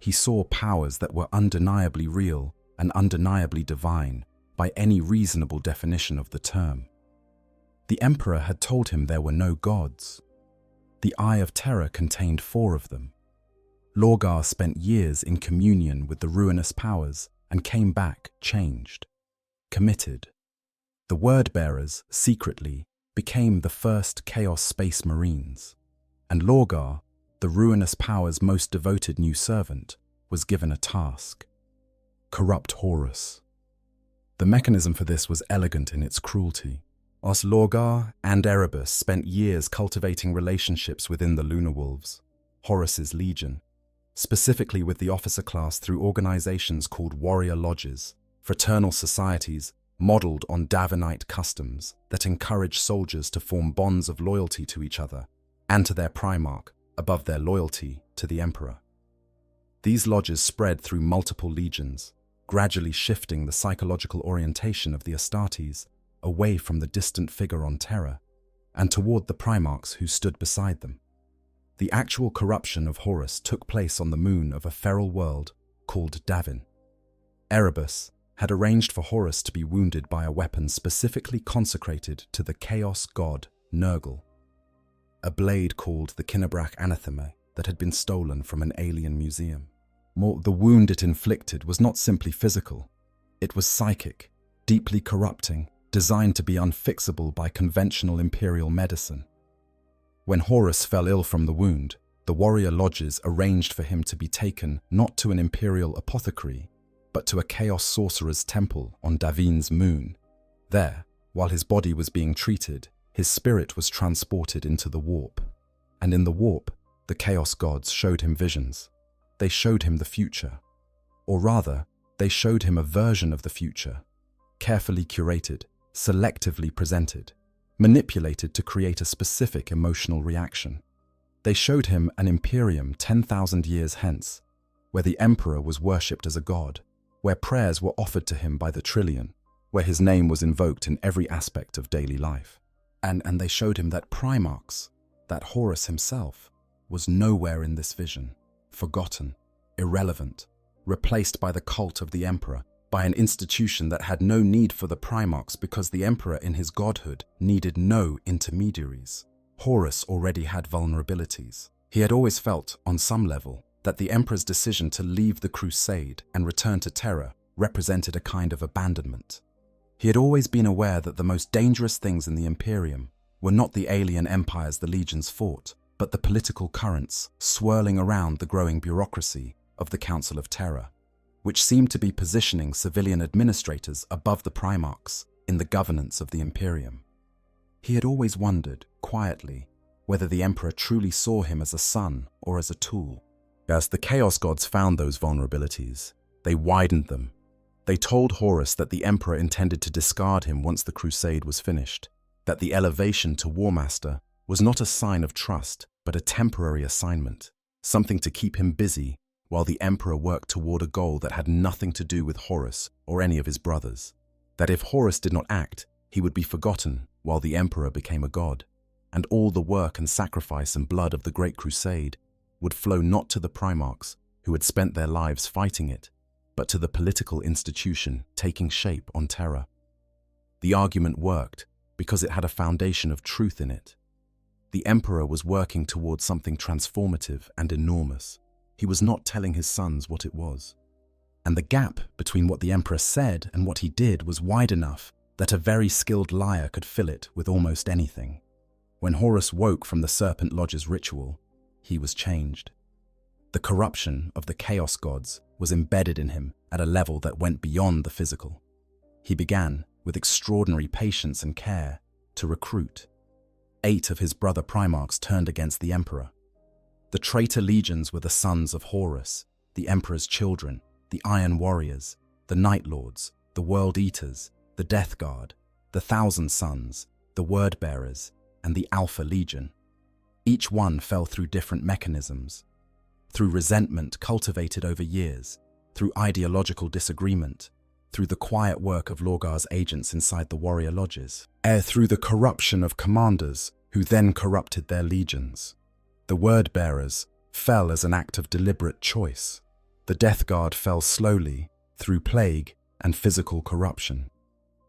He saw powers that were undeniably real and undeniably divine by any reasonable definition of the term. The Emperor had told him there were no gods. The Eye of Terror contained 4 of them. Lorgar spent years in communion with the ruinous powers and came back changed, committed. The Word-Bearers, secretly, became the first Chaos Space Marines, and Lorgar, the ruinous power's most devoted new servant, was given a task: corrupt Horus. The mechanism for this was elegant in its cruelty. As Lorgar and Erebus spent years cultivating relationships within the Lunar Wolves, Horus's legion, specifically with the officer class through organizations called warrior lodges, fraternal societies modeled on Davinite customs that encourage soldiers to form bonds of loyalty to each other and to their Primarch above their loyalty to the Emperor. These lodges spread through multiple legions, gradually shifting the psychological orientation of the Astartes away from the distant figure on Terra and toward the Primarchs who stood beside them. The actual corruption of Horus took place on the moon of a feral world called Davin. Erebus had arranged for Horus to be wounded by a weapon specifically consecrated to the chaos god Nurgle, a blade called the Kinnebrach Anathema that had been stolen from an alien museum. The wound it inflicted was not simply physical, it was psychic, deeply corrupting, designed to be unfixable by conventional imperial medicine. When Horus fell ill from the wound, the warrior lodges arranged for him to be taken not to an imperial apothecary, but to a chaos sorcerer's temple on Davin's moon. There, while his body was being treated, his spirit was transported into the warp. And in the warp, the chaos gods showed him visions. They showed him the future. Or rather, they showed him a version of the future, carefully curated, selectively presented, manipulated to create a specific emotional reaction. They showed him an Imperium 10,000 years hence, where the emperor was worshipped as a god, where prayers were offered to him by the trillion, where his name was invoked in every aspect of daily life. And they showed him that Primarchs, that Horus himself, was nowhere in this vision, forgotten, irrelevant, replaced by the cult of the emperor, by an institution that had no need for the Primarchs because the emperor in his godhood needed no intermediaries. Horus already had vulnerabilities. He had always felt, on some level, that the emperor's decision to leave the crusade and return to Terra represented a kind of abandonment. He had always been aware that the most dangerous things in the Imperium were not the alien empires the legions fought, but the political currents swirling around the growing bureaucracy of the Council of Terra, which seemed to be positioning civilian administrators above the Primarchs in the governance of the Imperium. He had always wondered, quietly, whether the Emperor truly saw him as a son or as a tool. As the Chaos Gods found those vulnerabilities, they widened them. They told Horus that the Emperor intended to discard him once the crusade was finished, that the elevation to War Master was not a sign of trust, but a temporary assignment, something to keep him busy while the Emperor worked toward a goal that had nothing to do with Horus or any of his brothers. That if Horus did not act, he would be forgotten while the Emperor became a god, and all the work and sacrifice and blood of the Great Crusade would flow not to the Primarchs who had spent their lives fighting it, but to the political institution taking shape on Terra. The argument worked because it had a foundation of truth in it. The Emperor was working towards something transformative and enormous. He was not telling his sons what it was. And the gap between what the Emperor said and what he did was wide enough that a very skilled liar could fill it with almost anything. When Horus woke from the Serpent Lodge's ritual, he was changed. The corruption of the Chaos Gods was embedded in him at a level that went beyond the physical. He began, with extraordinary patience and care, to recruit. 8 of his brother Primarchs turned against the Emperor. The traitor legions were the sons of Horus, the Emperor's children, the Iron Warriors, the Night Lords, the World Eaters, the Death Guard, the Thousand Sons, the Word Bearers, and the Alpha Legion. Each one fell through different mechanisms. Through resentment cultivated over years, through ideological disagreement, through the quiet work of Lorgar's agents inside the warrior lodges, through the corruption of commanders who then corrupted their legions. The Word Bearers fell as an act of deliberate choice. The Death Guard fell slowly through plague and physical corruption.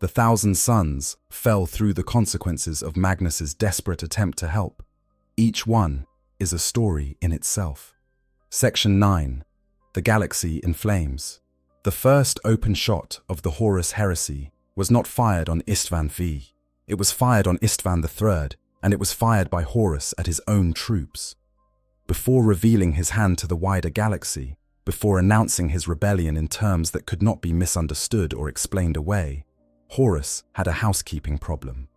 The Thousand Sons fell through the consequences of Magnus's desperate attempt to help. Each one is a story in itself. Section 9. The Galaxy in Flames. The first open shot of the Horus heresy was not fired on Istvan V. It was fired on Istvan III, and it was fired by Horus at his own troops. Before revealing his hand to the wider galaxy, before announcing his rebellion in terms that could not be misunderstood or explained away, Horus had a housekeeping problem.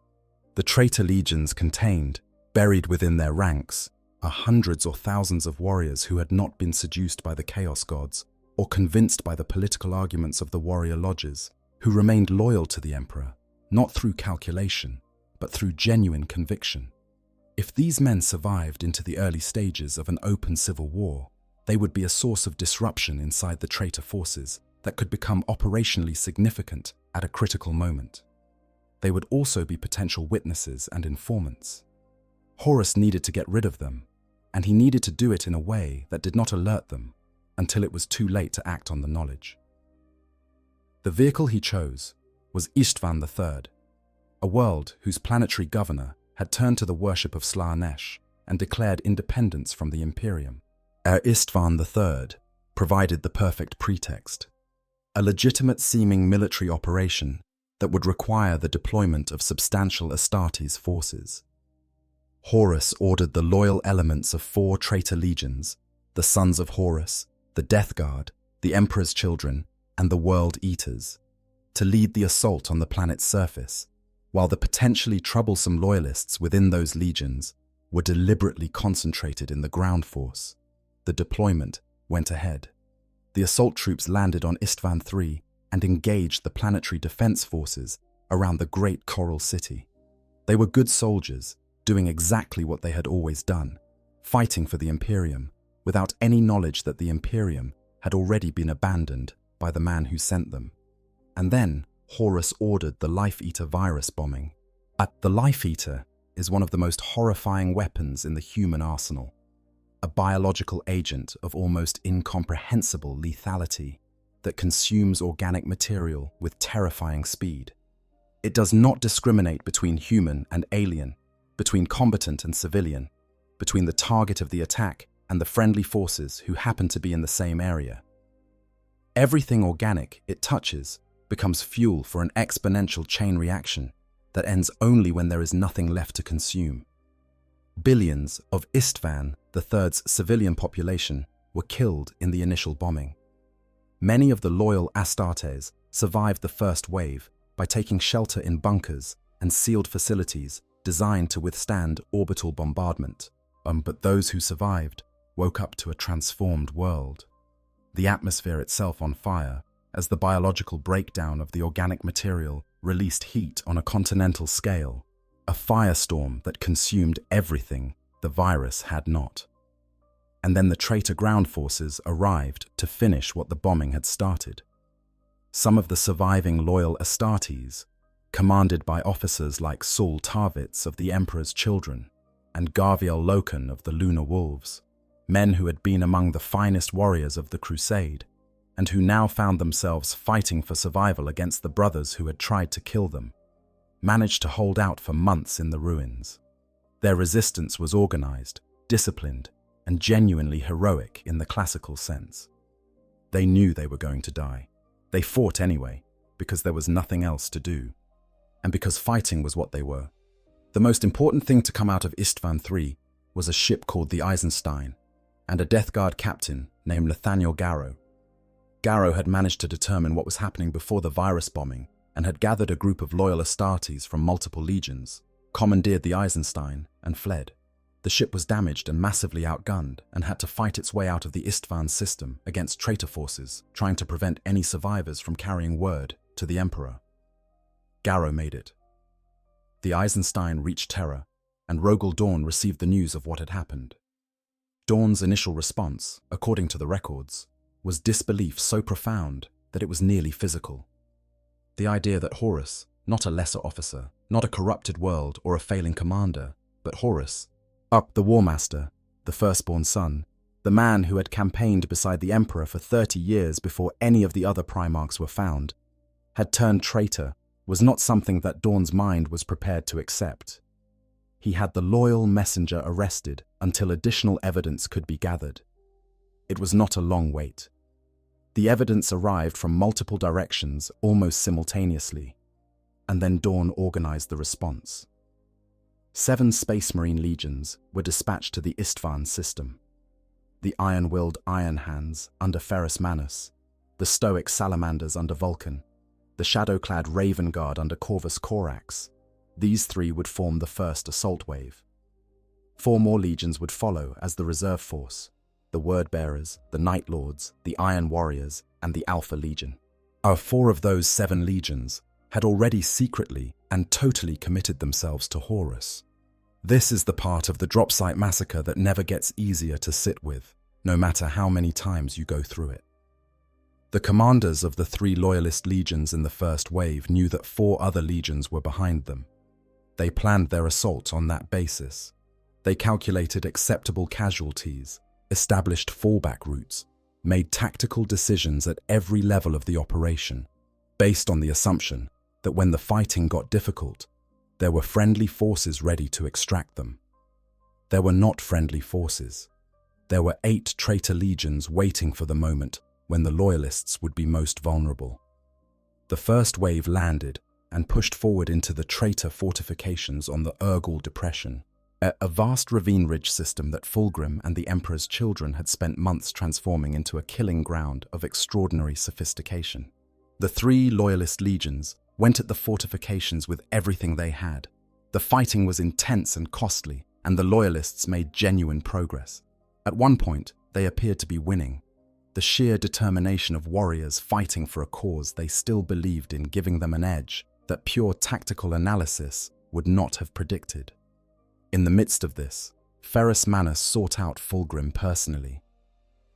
The traitor legions contained, buried within their ranks, are hundreds or thousands of warriors who had not been seduced by the Chaos Gods or convinced by the political arguments of the warrior lodges, who remained loyal to the Emperor, not through calculation, but through genuine conviction. If these men survived into the early stages of an open civil war, they would be a source of disruption inside the traitor forces that could become operationally significant at a critical moment. They would also be potential witnesses and informants. Horus needed to get rid of them, and he needed to do it in a way that did not alert them until it was too late to act on the knowledge. The vehicle he chose was Istvan III, a world whose planetary governor had turned to the worship of Slanesh and declared independence from the Imperium. Istvan III provided the perfect pretext, a legitimate-seeming military operation that would require the deployment of substantial Astartes forces. Horus ordered the loyal elements of 4 traitor legions, the Sons of Horus, the Death Guard, the Emperor's Children, and the World Eaters, to lead the assault on the planet's surface, while the potentially troublesome loyalists within those legions were deliberately concentrated in the ground force. The deployment went ahead. The assault troops landed on Istvan III and engaged the planetary defense forces around the Great Coral City. They were good soldiers, doing exactly what they had always done, fighting for the Imperium, without any knowledge that the Imperium had already been abandoned by the man who sent them. And then Horus ordered the Life Eater virus bombing. The Life Eater is one of the most horrifying weapons in the human arsenal, a biological agent of almost incomprehensible lethality that consumes organic material with terrifying speed. It does not discriminate between human and alien, between combatant and civilian, between the target of the attack and the friendly forces who happen to be in the same area. Everything organic it touches becomes fuel for an exponential chain reaction that ends only when there is nothing left to consume. Billions of Istvan III's civilian population were killed in the initial bombing. Many of the loyal Astartes survived the first wave by taking shelter in bunkers and sealed facilities designed to withstand orbital bombardment. But those who survived woke up to a transformed world. The atmosphere itself on fire, as the biological breakdown of the organic material released heat on a continental scale, a firestorm that consumed everything the virus had not. And then the traitor ground forces arrived to finish what the bombing had started. Some of the surviving loyal Astartes, commanded by officers like Saul Tarvitz of the Emperor's Children and Garviel Loken of the Lunar Wolves, men who had been among the finest warriors of the Crusade, and who now found themselves fighting for survival against the brothers who had tried to kill them, managed to hold out for months in the ruins. Their resistance was organized, disciplined, and genuinely heroic in the classical sense. They knew they were going to die. They fought anyway, because there was nothing else to do, and because fighting was what they were. The most important thing to come out of Istvan III was a ship called the Eisenstein, and a Death Guard captain named Nathaniel Garrow. Garrow had managed to determine what was happening before the virus bombing and had gathered a group of loyal Astartes from multiple legions, commandeered the Eisenstein, and fled. The ship was damaged and massively outgunned and had to fight its way out of the Istvan system against traitor forces, trying to prevent any survivors from carrying word to the Emperor. Garrow made it. The Eisenstein reached Terra, and Rogel Dawn received the news of what had happened. Dawn's initial response, according to the records, was disbelief so profound that it was nearly physical. The idea that Horus, not a lesser officer, not a corrupted world or a failing commander, but Horus, the War Master, the firstborn son, the man who had campaigned beside the Emperor for 30 years before any of the other Primarchs were found, had turned traitor, was not something that Dawn's mind was prepared to accept. He had the loyal messenger arrested until additional evidence could be gathered. It was not a long wait. The evidence arrived from multiple directions almost simultaneously, and then Dawn organized the response. 7 Space Marine legions were dispatched to the Istvan system. The iron-willed Iron Hands under Ferrus Manus, the stoic Salamanders under Vulcan, the shadow-clad Raven Guard under Corvus Corax. These 3 would form the first assault wave. 4 more legions would follow as the reserve force, the Word-Bearers, the Night Lords, the Iron Warriors, and the Alpha Legion. 4 of those 7 legions had already secretly and totally committed themselves to Horus. This is the part of the drop site massacre that never gets easier to sit with, no matter how many times you go through it. The commanders of the 3 loyalist legions in the first wave knew that 4 other legions were behind them. They planned their assault on that basis. They calculated acceptable casualties, established fallback routes, made tactical decisions at every level of the operation, based on the assumption that when the fighting got difficult, there were friendly forces ready to extract them. There were not friendly forces. There were 8 traitor legions waiting for the moment when the loyalists would be most vulnerable. The first wave landed and pushed forward into the traitor fortifications on the Urgal Depression, a vast ravine ridge system that Fulgrim and the Emperor's children had spent months transforming into a killing ground of extraordinary sophistication. The 3 loyalist legions went at the fortifications with everything they had. The fighting was intense and costly, and the loyalists made genuine progress. At one point, they appeared to be winning. The sheer determination of warriors fighting for a cause they still believed in giving them an edge that pure tactical analysis would not have predicted. In the midst of this, Ferrus Manus sought out Fulgrim personally.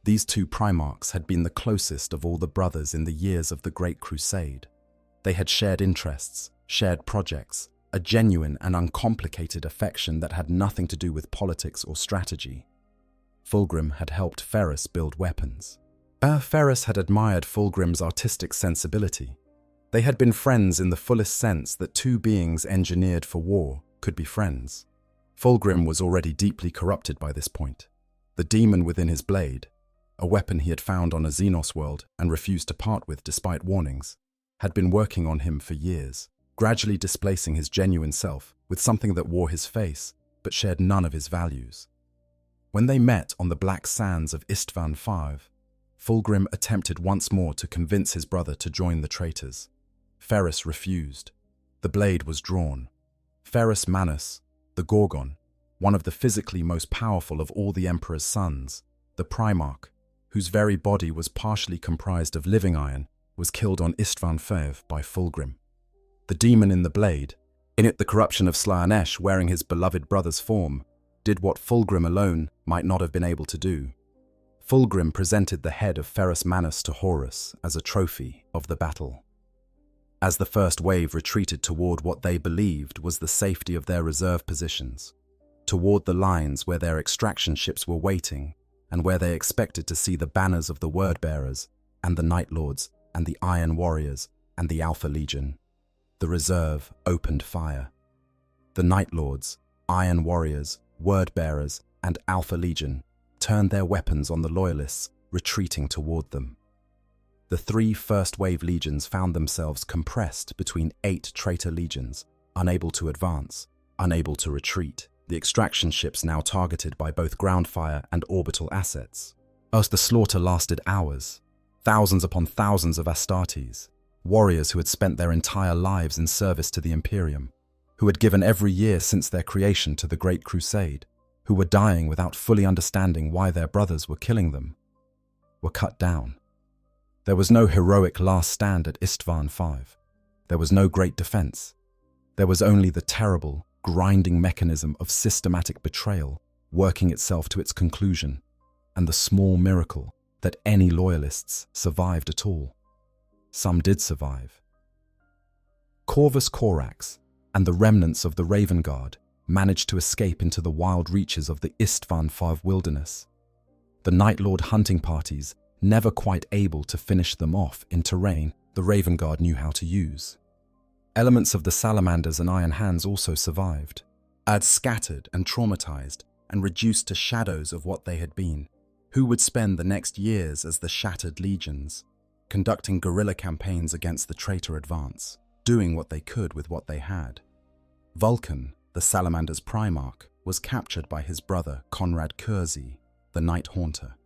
These 2 Primarchs had been the closest of all the brothers in the years of the Great Crusade. They had shared interests, shared projects, a genuine and uncomplicated affection that had nothing to do with politics or strategy. Fulgrim had helped Ferrus build weapons. Ferrus had admired Fulgrim's artistic sensibility. They had been friends in the fullest sense that 2 beings engineered for war could be friends. Fulgrim was already deeply corrupted by this point. The demon within his blade, a weapon he had found on a Xenos world and refused to part with despite warnings, had been working on him for years, gradually displacing his genuine self with something that wore his face but shared none of his values. When they met on the black sands of Istvan V, Fulgrim attempted once more to convince his brother to join the traitors. Ferrus refused. The blade was drawn. Ferrus Manus, the Gorgon, one of the physically most powerful of all the Emperor's sons, the Primarch, whose very body was partially comprised of living iron, was killed on Istvan V by Fulgrim. The demon in the blade, in it the corruption of Slaanesh wearing his beloved brother's form, did what Fulgrim alone might not have been able to do. Fulgrim presented the head of Ferrus Manus to Horus as a trophy of the battle. As the first wave retreated toward what they believed was the safety of their reserve positions, toward the lines where their extraction ships were waiting and where they expected to see the banners of the Word-Bearers and the Night Lords and the Iron Warriors and the Alpha Legion, the reserve opened fire. The Night Lords, Iron Warriors, Word-Bearers, and Alpha Legion turned their weapons on the Loyalists, retreating toward them. The 3 first-wave legions found themselves compressed between 8 traitor legions, unable to advance, unable to retreat, the extraction ships now targeted by both ground fire and orbital assets. As the slaughter lasted hours, thousands upon thousands of Astartes, warriors who had spent their entire lives in service to the Imperium, who had given every year since their creation to the Great Crusade, who were dying without fully understanding why their brothers were killing them, were cut down. There was no heroic last stand at Istvan V. There was no great defense. There was only the terrible, grinding mechanism of systematic betrayal working itself to its conclusion, and the small miracle that any loyalists survived at all. Some did survive. Corvus Corax and the remnants of the Raven Guard managed to escape into the wild reaches of the Istvan V wilderness. The Night Lord hunting parties never quite able to finish them off in terrain the Raven Guard knew how to use. Elements of the Salamanders and Iron Hands also survived, as scattered and traumatized and reduced to shadows of what they had been, who would spend the next years as the Shattered Legions, conducting guerrilla campaigns against the traitor advance, doing what they could with what they had. Vulcan, the Salamander's Primarch, was captured by his brother Conrad Kurzi, the Night Haunter.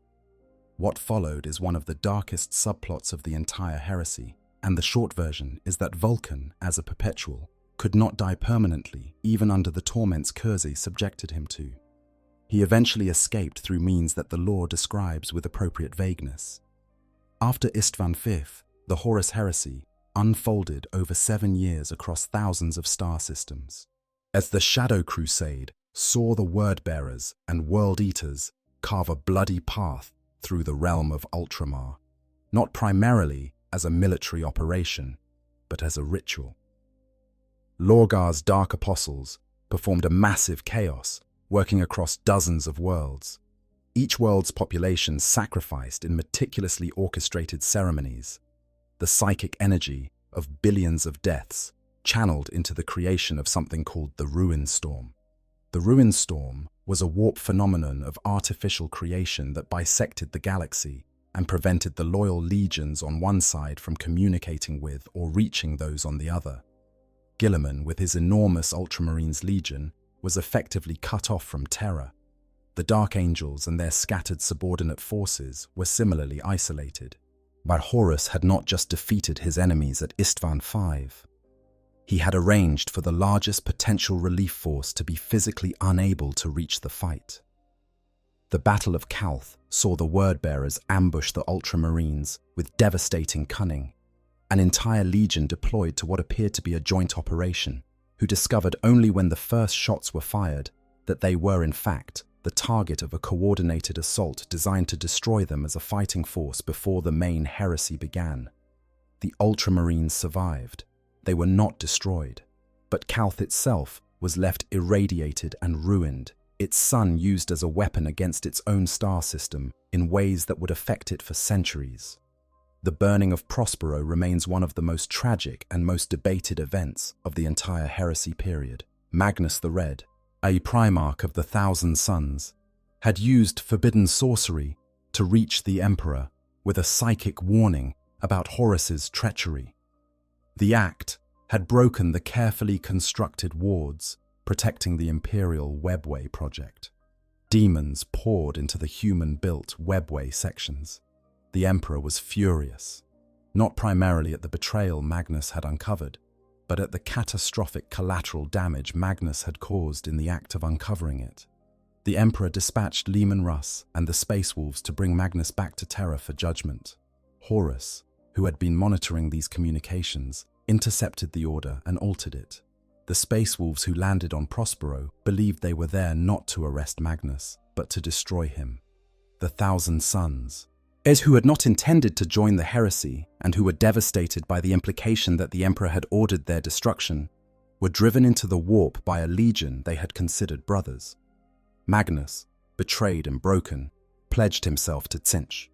What followed is one of the darkest subplots of the entire heresy, and the short version is that Vulcan, as a perpetual, could not die permanently even under the torments Kurzi subjected him to. He eventually escaped through means that the lore describes with appropriate vagueness. After Istvan V, the Horus heresy unfolded over 7 years across thousands of star systems, as the Shadow Crusade saw the Word-Bearers and World-Eaters carve a bloody path through the realm of Ultramar, not primarily as a military operation, but as a ritual. Lorgar's Dark Apostles performed a massive chaos working across dozens of worlds. Each world's population sacrificed in meticulously orchestrated ceremonies. The psychic energy of billions of deaths channeled into the creation of something called the Ruin Storm. The Ruin Storm was a warp phenomenon of artificial creation that bisected the galaxy and prevented the loyal legions on one side from communicating with or reaching those on the other. Guilliman, with his enormous Ultramarines legion, was effectively cut off from Terra. The Dark Angels and their scattered subordinate forces were similarly isolated. But Horus had not just defeated his enemies at Istvan V. He had arranged for the largest potential relief force to be physically unable to reach the fight. The Battle of Calth saw the Wordbearers ambush the Ultramarines with devastating cunning. An entire legion deployed to what appeared to be a joint operation, who discovered only when the first shots were fired that they were in fact the target of a coordinated assault designed to destroy them as a fighting force before the main heresy began. The Ultramarines survived. They were not destroyed, but Calth itself was left irradiated and ruined, its sun used as a weapon against its own star system in ways that would affect it for centuries. The burning of Prospero remains one of the most tragic and most debated events of the entire heresy period. Magnus the Red, a Primarch of the Thousand Suns, had used forbidden sorcery to reach the Emperor with a psychic warning about Horus's treachery. The act had broken the carefully constructed wards protecting the Imperial Webway project. Demons poured into the human-built Webway sections. The Emperor was furious, not primarily at the betrayal Magnus had uncovered, but at the catastrophic collateral damage Magnus had caused in the act of uncovering it. The Emperor dispatched Leman Russ and the Space Wolves to bring Magnus back to Terra for judgment. Horus, who had been monitoring these communications, intercepted the order and altered it. The Space Wolves who landed on Prospero believed they were there not to arrest Magnus, but to destroy him. The Thousand Suns, who had not intended to join the heresy and who were devastated by the implication that the Emperor had ordered their destruction, were driven into the warp by a legion they had considered brothers. Magnus, betrayed and broken, pledged himself to Tzeentch.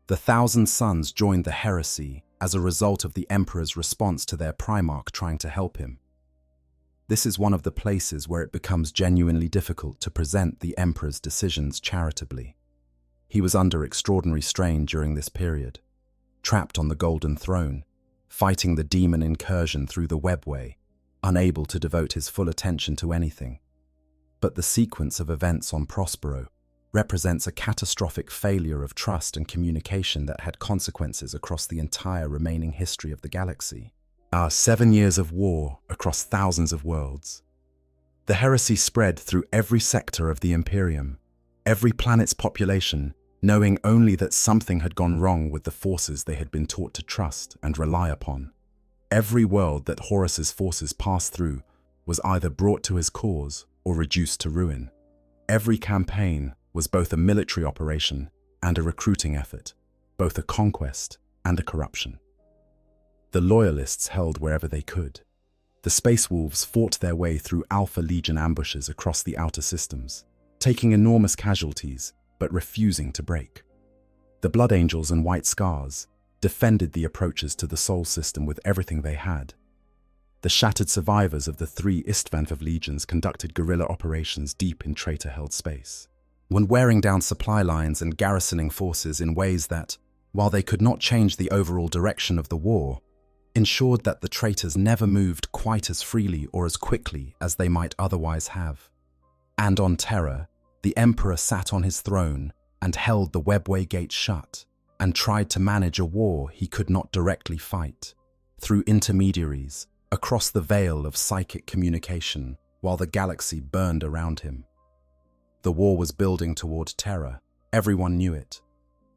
The Thousand Suns joined the heresy as a result of the Emperor's response to their Primarch trying to help him. This is one of the places where it becomes genuinely difficult to present the Emperor's decisions charitably. He was under extraordinary strain during this period, trapped on the Golden Throne, fighting the demon incursion through the Webway, unable to devote his full attention to anything. But the sequence of events on Prospero represents a catastrophic failure of trust and communication that had consequences across the entire remaining history of the galaxy. 7 years of war across thousands of worlds. The heresy spread through every sector of the Imperium, every planet's population, knowing only that something had gone wrong with the forces they had been taught to trust and rely upon. Every world that Horus's forces passed through was either brought to his cause or reduced to ruin. Every campaign was both a military operation and a recruiting effort, both a conquest and a corruption. The Loyalists held wherever they could. The Space Wolves fought their way through Alpha Legion ambushes across the outer systems, taking enormous casualties but refusing to break. The Blood Angels and White Scars defended the approaches to the Sol system with everything they had. The shattered survivors of the 3 Istvan legions conducted guerrilla operations deep in traitor-held space, when wearing down supply lines and garrisoning forces in ways that, while they could not change the overall direction of the war, ensured that the traitors never moved quite as freely or as quickly as they might otherwise have. And on Terra, the Emperor sat on his throne and held the Webway Gate shut and tried to manage a war he could not directly fight, through intermediaries, across the veil of psychic communication, while the galaxy burned around him. The war was building toward Terra. Everyone knew it.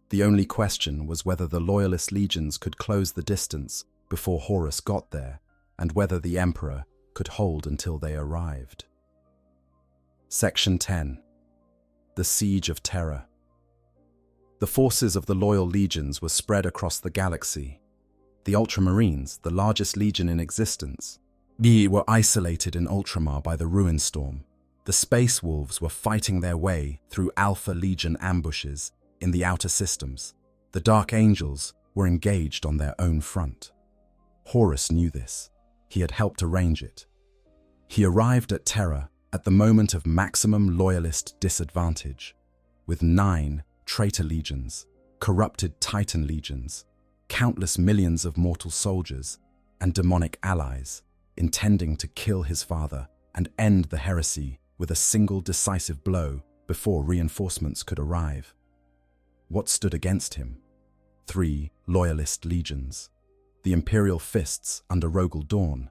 The only question was whether the Loyalist legions could close the distance before Horus got there, and whether the Emperor could hold until they arrived. Section 10. The Siege of Terra. The forces of the loyal legions were spread across the galaxy. The Ultramarines, the largest legion in existence, were isolated in Ultramar by the Ruin Storm. The Space Wolves were fighting their way through Alpha Legion ambushes in the outer systems. The Dark Angels were engaged on their own front. Horus knew this. He had helped arrange it. He arrived at Terra at the moment of maximum loyalist disadvantage, with 9 traitor legions, corrupted Titan legions, countless millions of mortal soldiers, and demonic allies, intending to kill his father and end the heresy with a single decisive blow before reinforcements could arrive. What stood against him? 3 loyalist legions. The Imperial Fists under Rogel Dawn,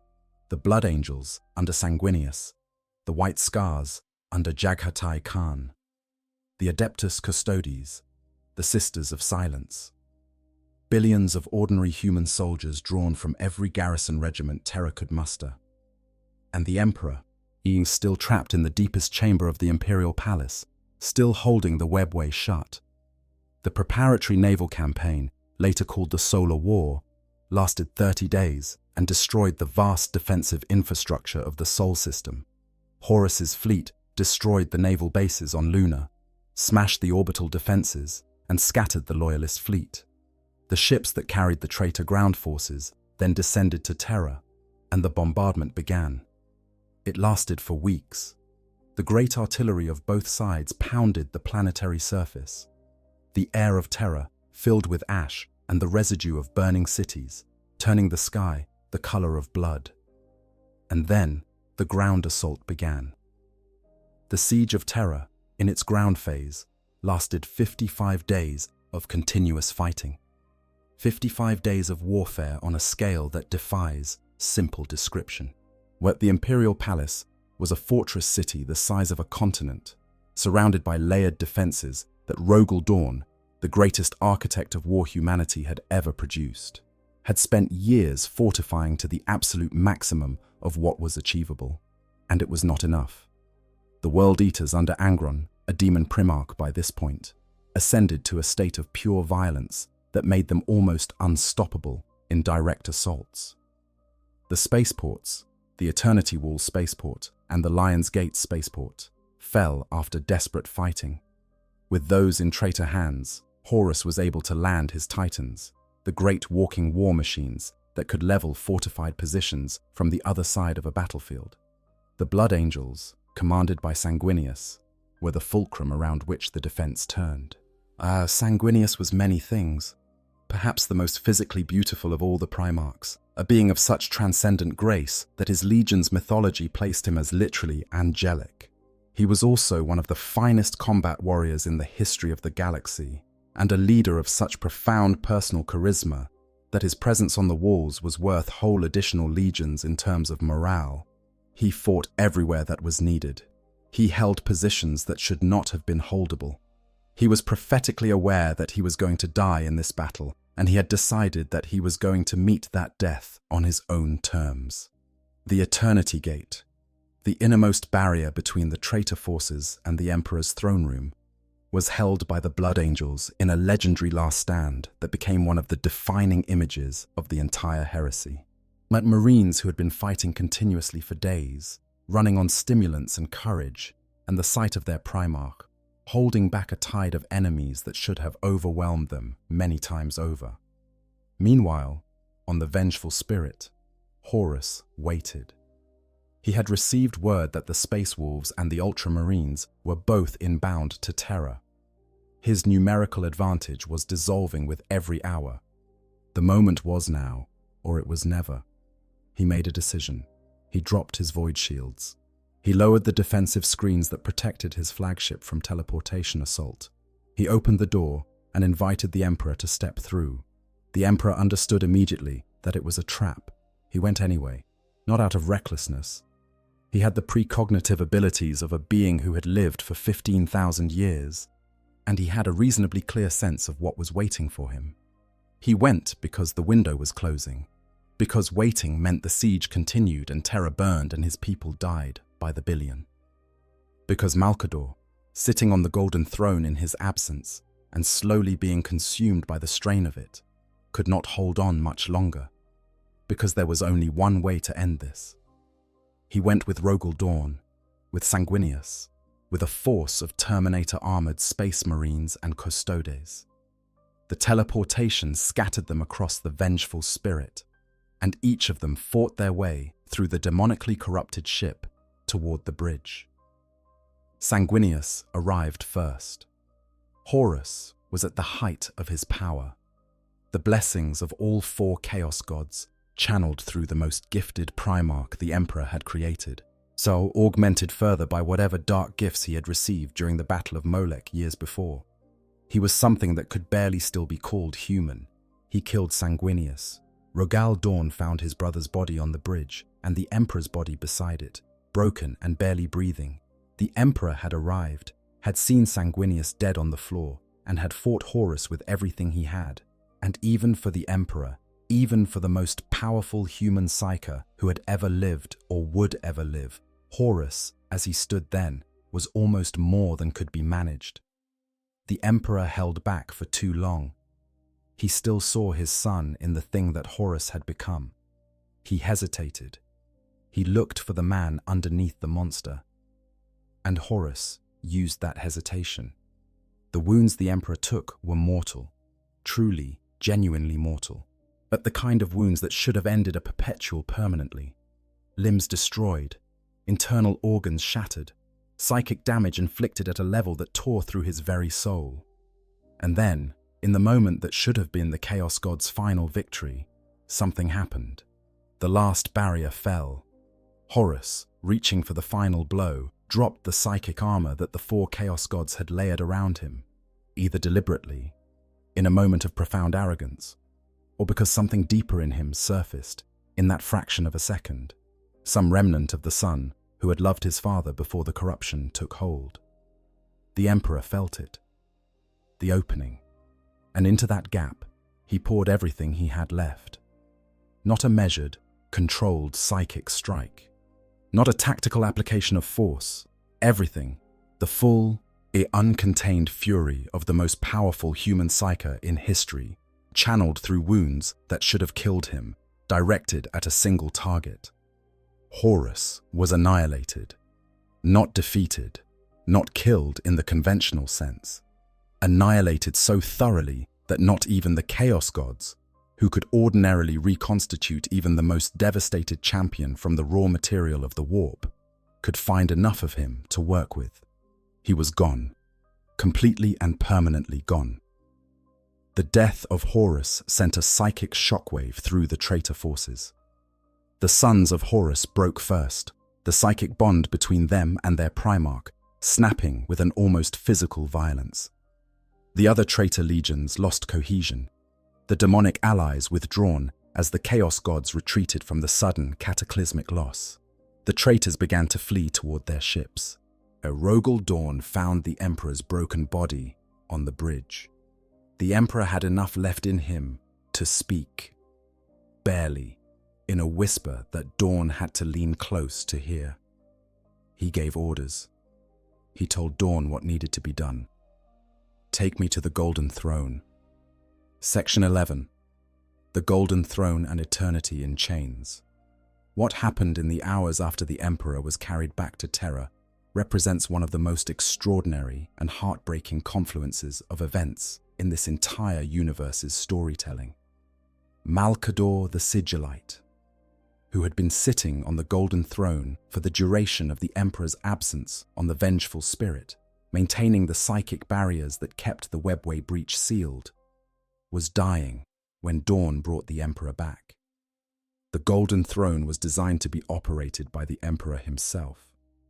the Blood Angels under Sanguinius, the White Scars under Jaghatai Khan, the Adeptus Custodes, the Sisters of Silence. Billions of ordinary human soldiers drawn from every garrison regiment Terra could muster. And the Emperor, being still trapped in the deepest chamber of the Imperial Palace, still holding the webway shut. The preparatory naval campaign, later called the Solar War, lasted 30 days and destroyed the vast defensive infrastructure of the Sol system. Horus's fleet destroyed the naval bases on Luna, smashed the orbital defenses, and scattered the Loyalist fleet. The ships that carried the traitor ground forces then descended to Terra, and the bombardment began. It lasted for weeks. The great artillery of both sides pounded the planetary surface. The air of Terra filled with ash and the residue of burning cities, turning the sky the color of blood. And then the ground assault began. The siege of Terra, in its ground phase, lasted 55 days of continuous fighting. 55 days of warfare on a scale that defies simple description. What the Imperial Palace was a fortress city the size of a continent, surrounded by layered defenses that Rogel Dawn, the greatest architect of war humanity had ever produced, had spent years fortifying to the absolute maximum of what was achievable. And it was not enough. The World Eaters under Angron, a demon primarch by this point, ascended to a state of pure violence that made them almost unstoppable in direct assaults. The spaceports, the Eternity Wall spaceport and the Lion's Gate spaceport, fell after desperate fighting. With those in traitor hands, Horus was able to land his Titans, the great walking war machines that could level fortified positions from the other side of a battlefield. The Blood Angels, commanded by Sanguinius, were the fulcrum around which the defense turned. Sanguinius was many things. Perhaps the most physically beautiful of all the Primarchs, a being of such transcendent grace that his legion's mythology placed him as literally angelic. He was also one of the finest combat warriors in the history of the galaxy, and a leader of such profound personal charisma that his presence on the walls was worth whole additional legions in terms of morale. He fought everywhere that was needed. He held positions that should not have been holdable. He was prophetically aware that he was going to die in this battle, and he had decided that he was going to meet that death on his own terms. The Eternity Gate, the innermost barrier between the traitor forces and the Emperor's throne room, was held by the Blood Angels in a legendary last stand that became one of the defining images of the entire heresy. Like Marines who had been fighting continuously for days, running on stimulants and courage, and the sight of their Primarch, holding back a tide of enemies that should have overwhelmed them many times over. Meanwhile, on the vengeful spirit, Horus waited. He had received word that the Space Wolves and the Ultramarines were both inbound to Terra. His numerical advantage was dissolving with every hour. The moment was now, or it was never. He made a decision. He dropped his void shields. He lowered the defensive screens that protected his flagship from teleportation assault. He opened the door and invited the Emperor to step through. The Emperor understood immediately that it was a trap. He went anyway, not out of recklessness. He had the precognitive abilities of a being who had lived for 15,000 years, and he had a reasonably clear sense of what was waiting for him. He went because the window was closing, because waiting meant the siege continued and Terra burned and his people died by the billion. Because Malkador, sitting on the golden throne in his absence and slowly being consumed by the strain of it, could not hold on much longer, because there was only one way to end this. He went with Rogel Dawn, with Sanguinius, with a force of Terminator-armored space marines and custodes. The teleportation scattered them across the vengeful spirit, and each of them fought their way through the demonically corrupted ship toward the bridge. Sanguinius arrived first. Horus was at the height of his power. The blessings of all four Chaos gods channeled through the most gifted Primarch the Emperor had created, so augmented further by whatever dark gifts he had received during the Battle of Molech years before. He was something that could barely still be called human. He killed Sanguinius. Rogal Dorn found his brother's body on the bridge and the Emperor's body beside it, broken and barely breathing. The Emperor had arrived, had seen Sanguinius dead on the floor, and had fought Horus with everything he had. And even for the Emperor, even for the most powerful human psyker who had ever lived or would ever live, Horus, as he stood then, was almost more than could be managed. The Emperor held back for too long. He still saw his son in the thing that Horus had become. He hesitated. He looked for the man underneath the monster. And Horus used that hesitation. The wounds the Emperor took were mortal, truly, genuinely mortal, but the kind of wounds that should have ended a perpetual permanently. Limbs destroyed, internal organs shattered, psychic damage inflicted at a level that tore through his very soul. And then, in the moment that should have been the Chaos God's final victory, something happened. The last barrier fell. Horus, reaching for the final blow, dropped the psychic armor that the four Chaos Gods had layered around him, either deliberately, in a moment of profound arrogance, or because something deeper in him surfaced in that fraction of a second, some remnant of the son who had loved his father before the corruption took hold. The Emperor felt it, the opening, and into that gap he poured everything he had left. Not a measured, controlled psychic strike, not a tactical application of force, everything, the full, uncontained fury of the most powerful human psyker in history, channeled through wounds that should have killed him, directed at a single target. Horus was annihilated, not defeated, not killed in the conventional sense, annihilated so thoroughly that not even the Chaos Gods, who could ordinarily reconstitute even the most devastated champion from the raw material of the warp, could find enough of him to work with. He was gone, completely and permanently gone. The death of Horus sent a psychic shockwave through the traitor forces. The sons of Horus broke first, the psychic bond between them and their Primarch snapping with an almost physical violence. The other traitor legions lost cohesion, the demonic allies withdrawn as the Chaos Gods retreated from the sudden cataclysmic loss. The traitors began to flee toward their ships. Rogal Dorn found the Emperor's broken body on the bridge. The Emperor had enough left in him to speak, barely, in a whisper that Dorn had to lean close to hear. He gave orders. He told Dorn what needed to be done. Take me to the Golden Throne. Section 11. The Golden Throne and Eternity in Chains. What happened in the hours after the Emperor was carried back to Terra represents one of the most extraordinary and heartbreaking confluences of events in this entire universe's storytelling. Malcador the Sigillite, who had been sitting on the Golden Throne for the duration of the Emperor's absence on the vengeful spirit, maintaining the psychic barriers that kept the webway breach sealed, was dying when Dawn brought the Emperor back. The Golden Throne was designed to be operated by the Emperor himself,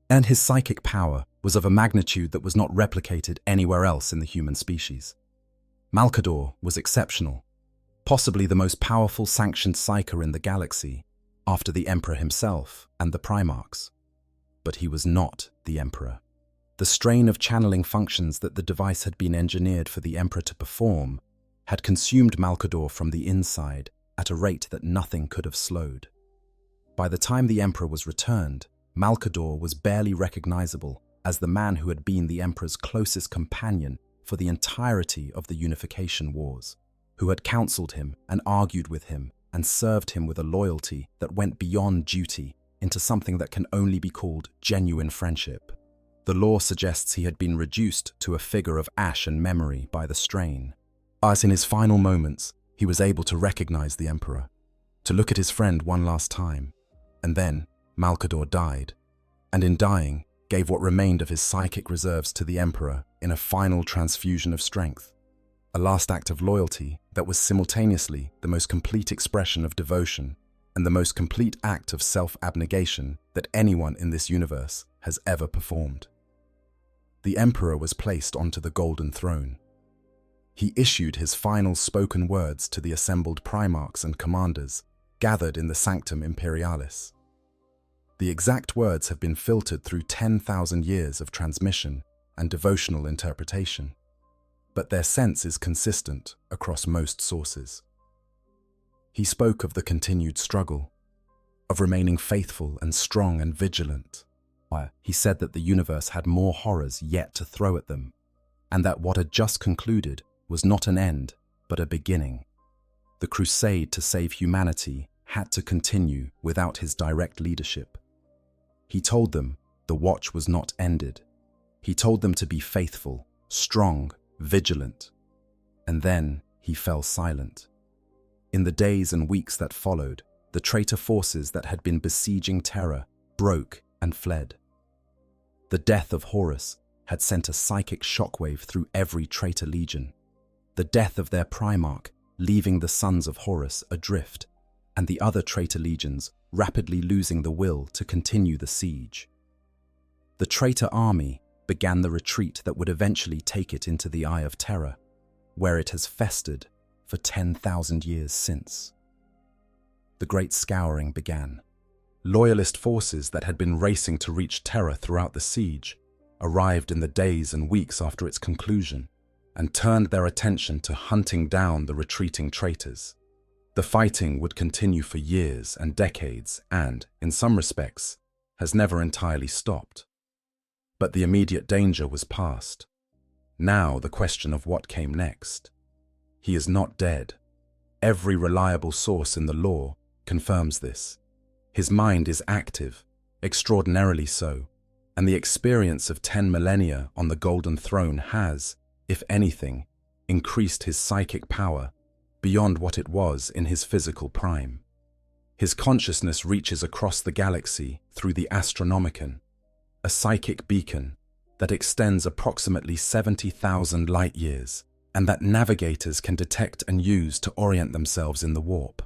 and his psychic power was of a magnitude that was not replicated anywhere else in the human species. Malcador was exceptional, possibly the most powerful sanctioned psyker in the galaxy, after the Emperor himself and the Primarchs. But he was not the Emperor. The strain of channeling functions that the device had been engineered for the Emperor to perform had consumed Malcador from the inside at a rate that nothing could have slowed. By the time the Emperor was returned, Malcador was barely recognizable as the man who had been the Emperor's closest companion for the entirety of the Unification Wars, who had counseled him and argued with him and served him with a loyalty that went beyond duty into something that can only be called genuine friendship. The lore suggests he had been reduced to a figure of ash and memory by the strain. As in his final moments, he was able to recognize the Emperor, to look at his friend one last time, and then Malcador died, and in dying, gave what remained of his psychic reserves to the Emperor in a final transfusion of strength, a last act of loyalty that was simultaneously the most complete expression of devotion and the most complete act of self-abnegation that anyone in this universe has ever performed. The Emperor was placed onto the golden throne. He issued his final spoken words to the assembled primarchs and commanders gathered in the Sanctum Imperialis. The exact words have been filtered through 10,000 years of transmission and devotional interpretation, but their sense is consistent across most sources. He spoke of the continued struggle, of remaining faithful and strong and vigilant. He said that the universe had more horrors yet to throw at them, and that what had just concluded was not an end, but a beginning. The crusade to save humanity had to continue without his direct leadership. He told them the watch was not ended. He told them to be faithful, strong, vigilant. And then he fell silent. In the days and weeks that followed, the traitor forces that had been besieging Terra broke and fled. The death of Horus had sent a psychic shockwave through every traitor legion. The death of their Primarch, leaving the sons of Horus adrift, and the other traitor legions rapidly losing the will to continue the siege. The traitor army began the retreat that would eventually take it into the Eye of Terror, where it has festered for 10,000 years since. The Great Scouring began. Loyalist forces that had been racing to reach Terra throughout the siege arrived in the days and weeks after its conclusion and turned their attention to hunting down the retreating traitors. The fighting would continue for years and decades and, in some respects, has never entirely stopped. But the immediate danger was past. Now the question of what came next. He is not dead. Every reliable source in the lore confirms this. His mind is active, extraordinarily so, and the experience of 10 millennia on the Golden Throne has, if anything, increased his psychic power beyond what it was in his physical prime. His consciousness reaches across the galaxy through the Astronomicon, a psychic beacon that extends approximately 70,000 light-years and that navigators can detect and use to orient themselves in the warp.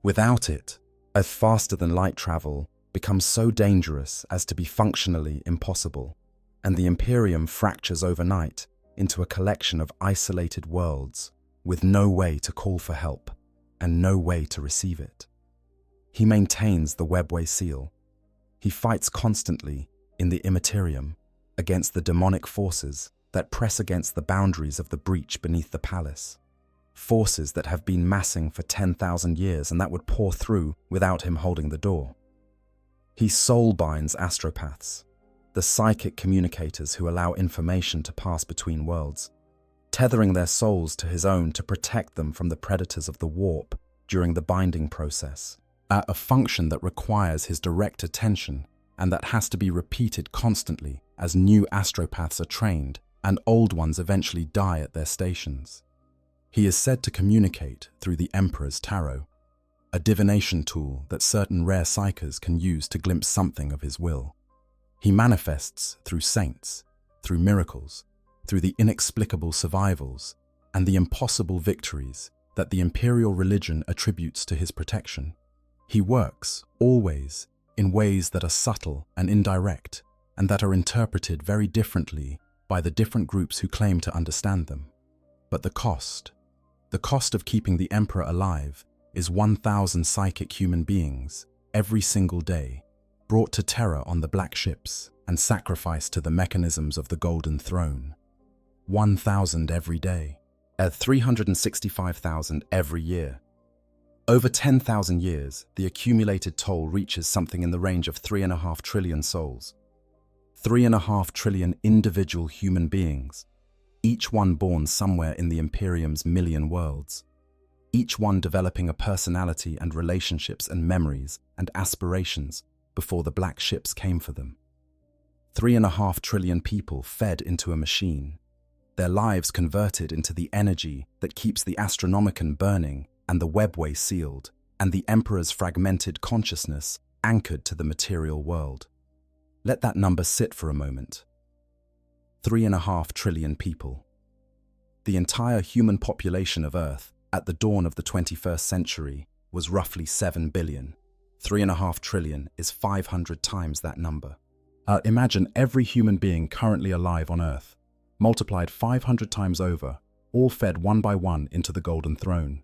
Without it, a faster-than-light travel becomes so dangerous as to be functionally impossible, and the Imperium fractures overnight into a collection of isolated worlds with no way to call for help and no way to receive it. He maintains the webway seal. He fights constantly in the Imperium against the demonic forces that press against the boundaries of the breach beneath the palace. Forces that have been massing for 10,000 years and that would pour through without him holding the door. He soul-binds astropaths, the psychic communicators who allow information to pass between worlds, tethering their souls to his own to protect them from the predators of the warp during the binding process, a function that requires his direct attention and that has to be repeated constantly as new astropaths are trained and old ones eventually die at their stations. He is said to communicate through the Emperor's Tarot, a divination tool that certain rare psychers can use to glimpse something of his will. He manifests through saints, through miracles, through the inexplicable survivals and the impossible victories that the imperial religion attributes to his protection. He works, always, in ways that are subtle and indirect and that are interpreted very differently by the different groups who claim to understand them. But the cost of keeping the Emperor alive is 1,000 psychic human beings every single day, brought to Terra on the black ships and sacrificed to the mechanisms of the Golden Throne. 1,000 every day, at 365,000 every year. Over 10,000 years, the accumulated toll reaches something in the range of 3.5 trillion souls. 3.5 trillion individual human beings, each one born somewhere in the Imperium's million worlds, each one developing a personality and relationships and memories and aspirations before the black ships came for them. 3.5 trillion people fed into a machine, their lives converted into the energy that keeps the Astronomicon burning and the webway sealed, and the Emperor's fragmented consciousness anchored to the material world. Let that number sit for a moment. 3.5 trillion people. The entire human population of Earth at the dawn of the 21st century was roughly 7 billion. 3.5 trillion is 500 times that number. Imagine every human being currently alive on Earth, multiplied 500 times over, all fed one by one into the Golden Throne.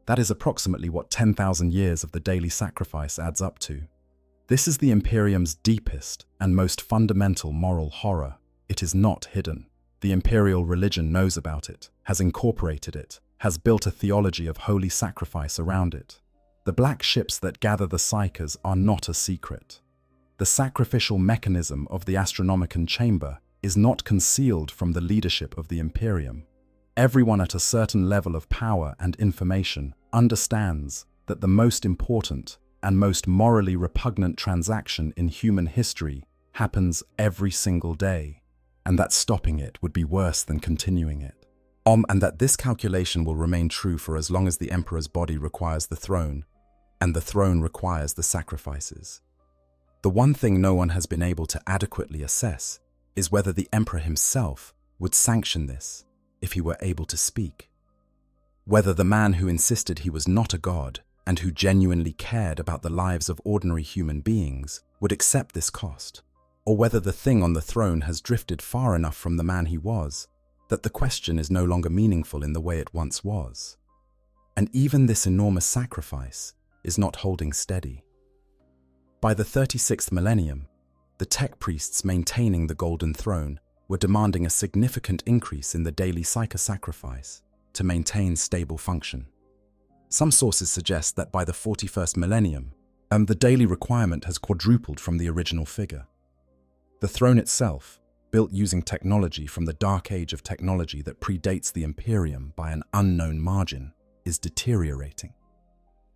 That is approximately what 10,000 years of the daily sacrifice adds up to. This is the Imperium's deepest and most fundamental moral horror. It is not hidden. The imperial religion knows about it, has incorporated it, has built a theology of holy sacrifice around it. The black ships that gather the psychers are not a secret. The sacrificial mechanism of the Astronomicon chamber is not concealed from the leadership of the Imperium. Everyone at a certain level of power and information understands that the most important and most morally repugnant transaction in human history happens every single day, and that stopping it would be worse than continuing it. And that this calculation will remain true for as long as the Emperor's body requires the throne, and the throne requires the sacrifices. The one thing no one has been able to adequately assess is whether the Emperor himself would sanction this if he were able to speak. Whether the man who insisted he was not a god and who genuinely cared about the lives of ordinary human beings would accept this cost, or whether the thing on the throne has drifted far enough from the man he was that the question is no longer meaningful in the way it once was. And even this enormous sacrifice is not holding steady. By the 36th millennium, the tech priests maintaining the Golden Throne were demanding a significant increase in the daily psycho-sacrifice to maintain stable function. Some sources suggest that by the 41st millennium, the daily requirement has quadrupled from the original figure. The throne itself, built using technology from the dark age of technology that predates the Imperium by an unknown margin, is deteriorating.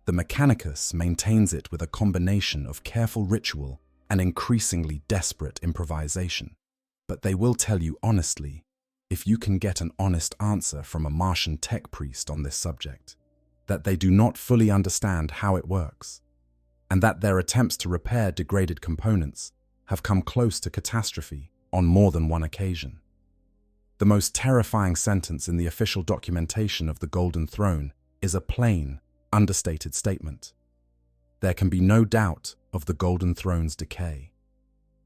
The Mechanicus maintains it with a combination of careful ritual and increasingly desperate improvisation. But they will tell you honestly, if you can get an honest answer from a Martian tech priest on this subject, that they do not fully understand how it works, and that their attempts to repair degraded components have come close to catastrophe on more than one occasion. The most terrifying sentence in the official documentation of the Golden Throne is a plain, understated statement. There can be no doubt of the Golden Throne's decay.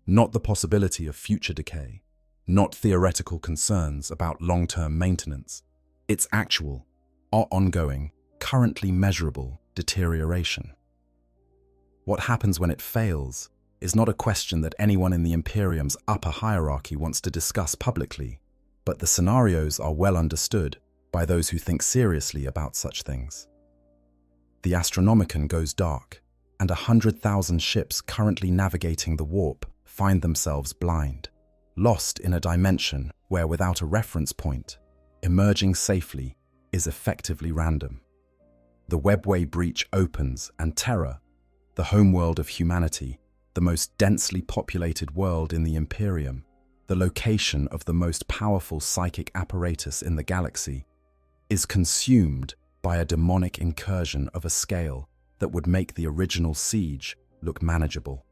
Not the possibility of future decay, not theoretical concerns about long-term maintenance. Its actual, ongoing, currently measurable deterioration. What happens when it fails is not a question that anyone in the Imperium's upper hierarchy wants to discuss publicly, but the scenarios are well understood by those who think seriously about such things. The Astronomicon goes dark, and 100,000 ships currently navigating the warp find themselves blind, lost in a dimension where, without a reference point, emerging safely is effectively random. The webway breach opens, and Terra, the homeworld of humanity, the most densely populated world in the Imperium, the location of the most powerful psychic apparatus in the galaxy, is consumed by a demonic incursion of a scale that would make the original siege look manageable.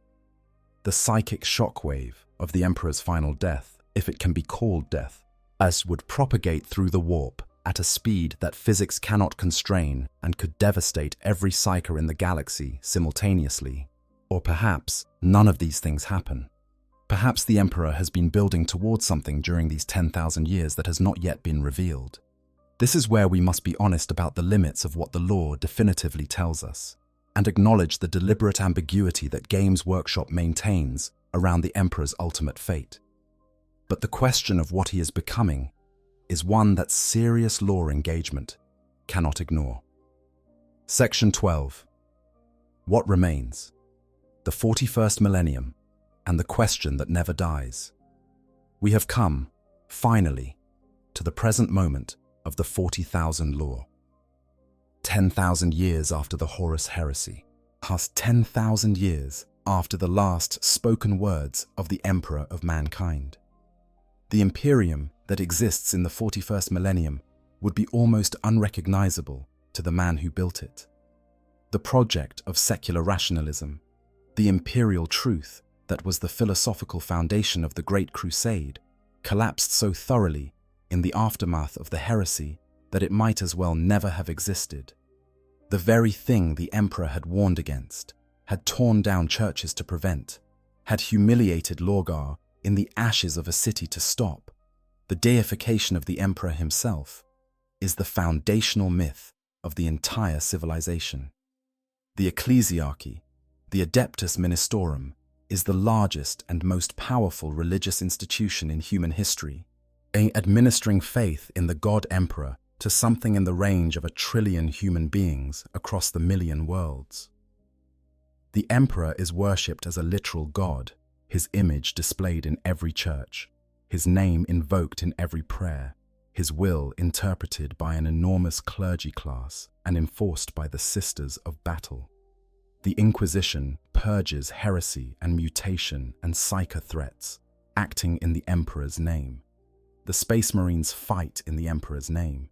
The psychic shockwave of the Emperor's final death, if it can be called death, as would propagate through the warp at a speed that physics cannot constrain and could devastate every psyker in the galaxy simultaneously. Or perhaps none of these things happen. Perhaps the Emperor has been building towards something during these 10,000 years that has not yet been revealed. This is where we must be honest about the limits of what the lore definitively tells us, and acknowledge the deliberate ambiguity that Games Workshop maintains around the Emperor's ultimate fate. But the question of what he is becoming is one that serious lore engagement cannot ignore. Section 12. What remains? The 41st millennium, and the question that never dies. We have come, finally, to the present moment of the 40,000 lore. 10,000 years after the Horus heresy, past 10,000 years after the last spoken words of the Emperor of mankind. The Imperium that exists in the 41st millennium would be almost unrecognizable to the man who built it. The project of secular rationalism, the imperial truth that was the philosophical foundation of the Great Crusade, collapsed so thoroughly in the aftermath of the heresy that it might as well never have existed. The very thing the emperor had warned against, had torn down churches to prevent, had humiliated Lorgar in the ashes of a city to stop, the deification of the emperor himself, is the foundational myth of the entire civilization. The ecclesiarchy, the Adeptus Ministorum, is the largest and most powerful religious institution in human history, administering faith in the God Emperor to something in the range of 1 trillion human beings across the million worlds. The Emperor is worshipped as a literal god, his image displayed in every church, his name invoked in every prayer, his will interpreted by an enormous clergy class and enforced by the Sisters of Battle. The Inquisition purges heresy and mutation and psycho threats, acting in the Emperor's name. The Space Marines fight in the Emperor's name.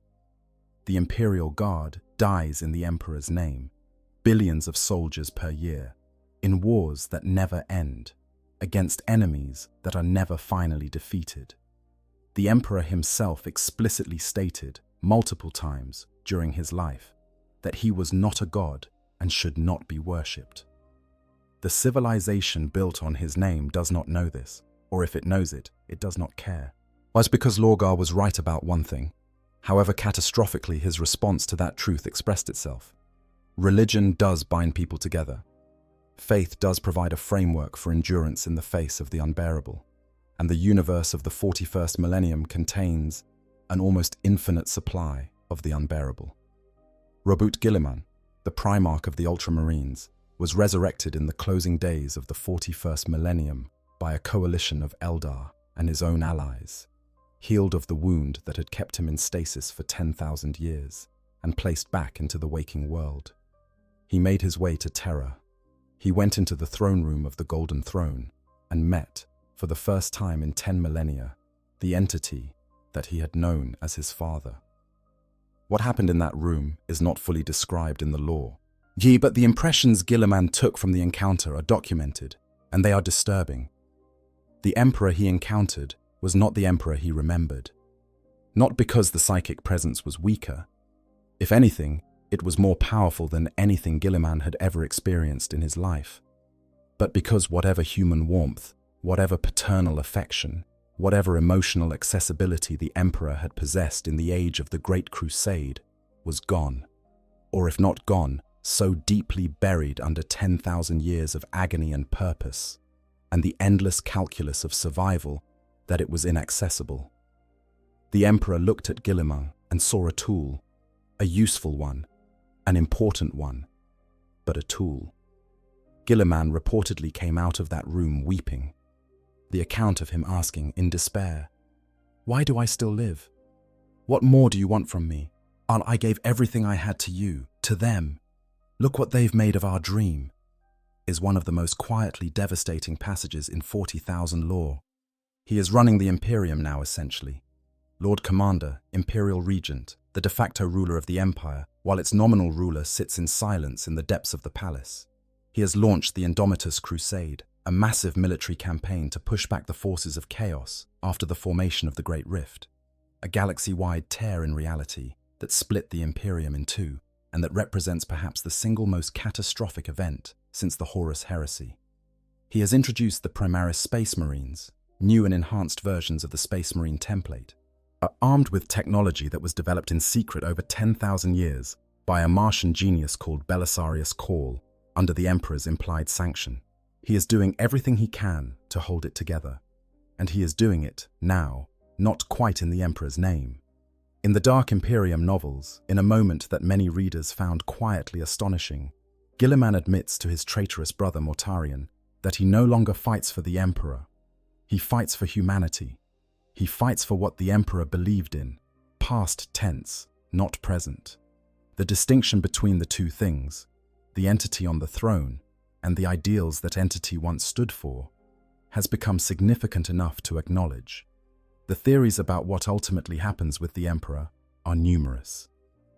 The Imperial Guard dies in the Emperor's name, billions of soldiers per year, in wars that never end, against enemies that are never finally defeated. The Emperor himself explicitly stated multiple times during his life that he was not a god and should not be worshipped. The civilization built on his name does not know this, or if it knows it, it does not care. Well, it's because Lorgar was right about one thing, however catastrophically his response to that truth expressed itself. Religion does bind people together. Faith does provide a framework for endurance in the face of the unbearable, and the universe of the 41st millennium contains an almost infinite supply of the unbearable. Robert Guilliman, the Primarch of the Ultramarines, was resurrected in the closing days of the 41st millennium by a coalition of Eldar and his own allies, healed of the wound that had kept him in stasis for 10,000 years and placed back into the waking world. He made his way to Terra. He went into the throne room of the Golden Throne and met, for the first time in 10 millennia, the entity that he had known as his father. What happened in that room is not fully described in the lore. But the impressions Guilliman took from the encounter are documented, and they are disturbing. The emperor he encountered was not the emperor he remembered. Not because the psychic presence was weaker. If anything, it was more powerful than anything Guilliman had ever experienced in his life. But because whatever human warmth, whatever paternal affection, whatever emotional accessibility the emperor had possessed in the age of the Great Crusade was gone, or if not gone, so deeply buried under 10,000 years of agony and purpose, and the endless calculus of survival that it was inaccessible. The emperor looked at Guilliman and saw a tool, a useful one, an important one, but a tool. Guilliman reportedly came out of that room weeping. The account of him asking in despair, "Why do I still live? What more do you want from me? I gave everything I had to you, to them. Look what they've made of our dream," is one of the most quietly devastating passages in 40,000 lore. He is running the Imperium now, essentially. Lord Commander, Imperial Regent, the de facto ruler of the Empire, while its nominal ruler sits in silence in the depths of the palace. He has launched the Indomitus Crusade, a massive military campaign to push back the forces of chaos after the formation of the Great Rift, a galaxy-wide tear in reality that split the Imperium in two and that represents perhaps the single most catastrophic event since the Horus Heresy. He has introduced the Primaris Space Marines, new and enhanced versions of the Space Marine template, are armed with technology that was developed in secret over 10,000 years by a Martian genius called Belisarius Cawl under the Emperor's implied sanction. He is doing everything he can to hold it together, and he is doing it now, not quite in the Emperor's name. In the Dark Imperium novels, in a moment that many readers found quietly astonishing, Guilliman admits to his traitorous brother Mortarion that he no longer fights for the Emperor. He fights for humanity. He fights for what the Emperor believed in, past tense, not present. The distinction between the two things, the entity on the throne and the ideals that entity once stood for has become significant enough to acknowledge. The theories about what ultimately happens with the Emperor are numerous,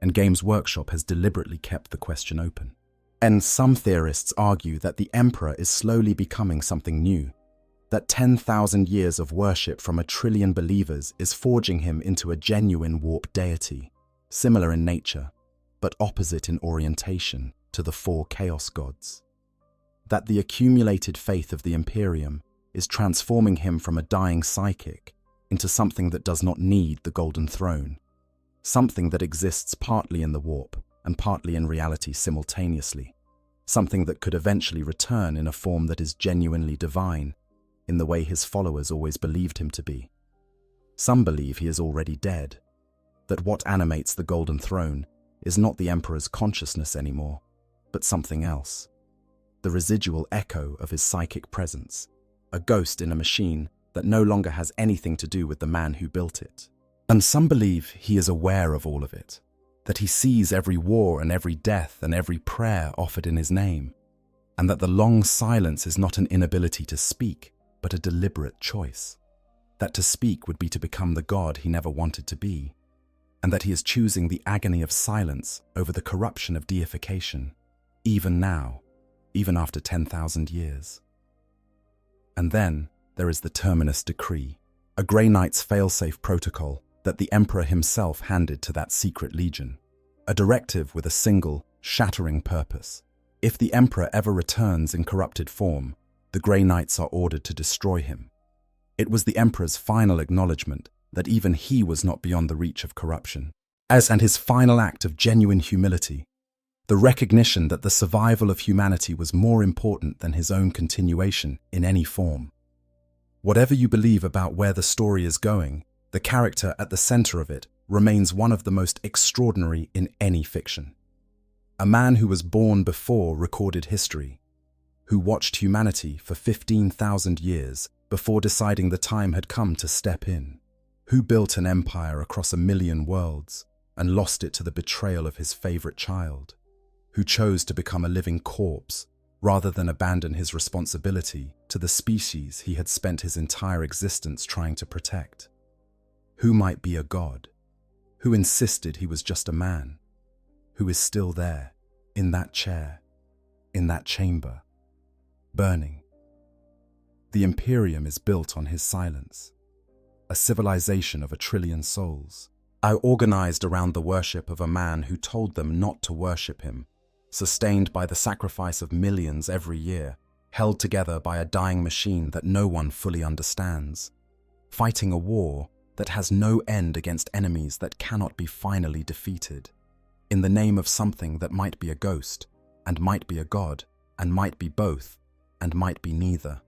and Games Workshop has deliberately kept the question open. And some theorists argue that the Emperor is slowly becoming something new, that 10,000 years of worship from 1 trillion believers is forging him into a genuine warp deity, similar in nature, but opposite in orientation to the 4 chaos gods. That the accumulated faith of the Imperium is transforming him from a dying psychic into something that does not need the Golden Throne, something that exists partly in the warp and partly in reality simultaneously, something that could eventually return in a form that is genuinely divine, in the way his followers always believed him to be. Some believe he is already dead, that what animates the Golden Throne is not the Emperor's consciousness anymore, but something else, the residual echo of his psychic presence, a ghost in a machine that no longer has anything to do with the man who built it. And some believe he is aware of all of it, that he sees every war and every death and every prayer offered in his name, and that the long silence is not an inability to speak, but a deliberate choice, that to speak would be to become the god he never wanted to be, and that he is choosing the agony of silence over the corruption of deification, even now, even after 10,000 years. And then there is the Terminus Decree, a Grey Knight's failsafe protocol that the Emperor himself handed to that secret legion, a directive with a single, shattering purpose. If the Emperor ever returns in corrupted form, the Grey Knights are ordered to destroy him. It was the Emperor's final acknowledgement that even he was not beyond the reach of corruption, and his final act of genuine humility, the recognition that the survival of humanity was more important than his own continuation in any form. Whatever you believe about where the story is going, the character at the center of it remains one of the most extraordinary in any fiction. A man who was born before recorded history, who watched humanity for 15,000 years before deciding the time had come to step in, who built an empire across 1 million worlds and lost it to the betrayal of his favorite child, who chose to become a living corpse rather than abandon his responsibility to the species he had spent his entire existence trying to protect. Who might be a god, who insisted he was just a man, who is still there, in that chair, in that chamber, burning. The Imperium is built on his silence, a civilization of 1 trillion souls. I organized around the worship of a man who told them not to worship him, sustained by the sacrifice of millions every year, held together by a dying machine that no one fully understands, fighting a war that has no end against enemies that cannot be finally defeated, in the name of something that might be a ghost, and might be a god, and might be both, and might be neither.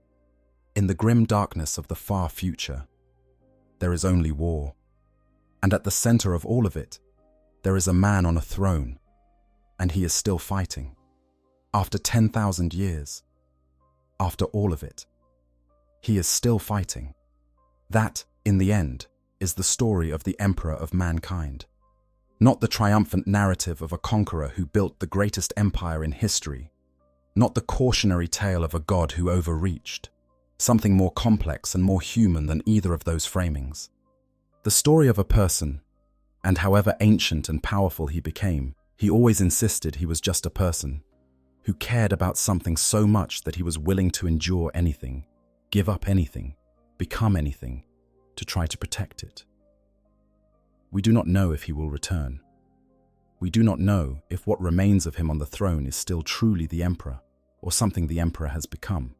In the grim darkness of the far future, there is only war. And at the center of all of it, there is a man on a throne, and he is still fighting. After 10,000 years, after all of it, he is still fighting. That, in the end, is the story of the Emperor of mankind. Not the triumphant narrative of a conqueror who built the greatest empire in history. Not the cautionary tale of a god who overreached. Something more complex and more human than either of those framings. The story of a person, and however ancient and powerful he became, he always insisted he was just a person, who cared about something so much that he was willing to endure anything, give up anything, become anything, to try to protect it. We do not know if he will return. We do not know if what remains of him on the throne is still truly the Emperor, or something the Emperor has become.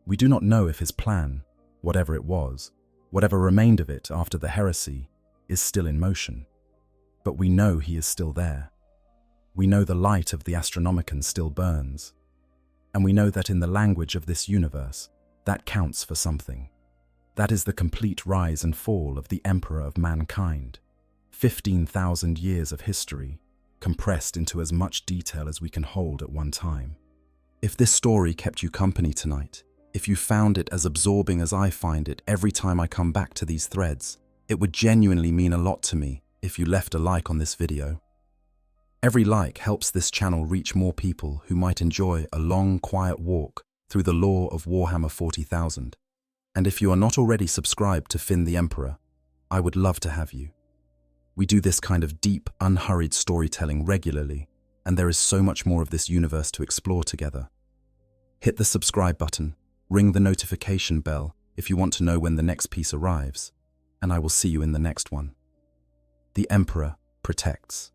We do not know if his plan, whatever it was, whatever remained of it after the heresy, is still in motion. But we know he is still there. We know the light of the Astronomicon still burns. And we know that in the language of this universe, that counts for something. That is the complete rise and fall of the Emperor of mankind. 15,000 years of history, compressed into as much detail as we can hold at one time. If this story kept you company tonight, if you found it as absorbing as I find it every time I come back to these threads, it would genuinely mean a lot to me if you left a like on this video. Every like helps this channel reach more people who might enjoy a long, quiet walk through the lore of Warhammer 40,000. And if you are not already subscribed to Finn the Emperor, I would love to have you. We do this kind of deep, unhurried storytelling regularly, and there is so much more of this universe to explore together. Hit the subscribe button, ring the notification bell if you want to know when the next piece arrives, and I will see you in the next one. The Emperor protects.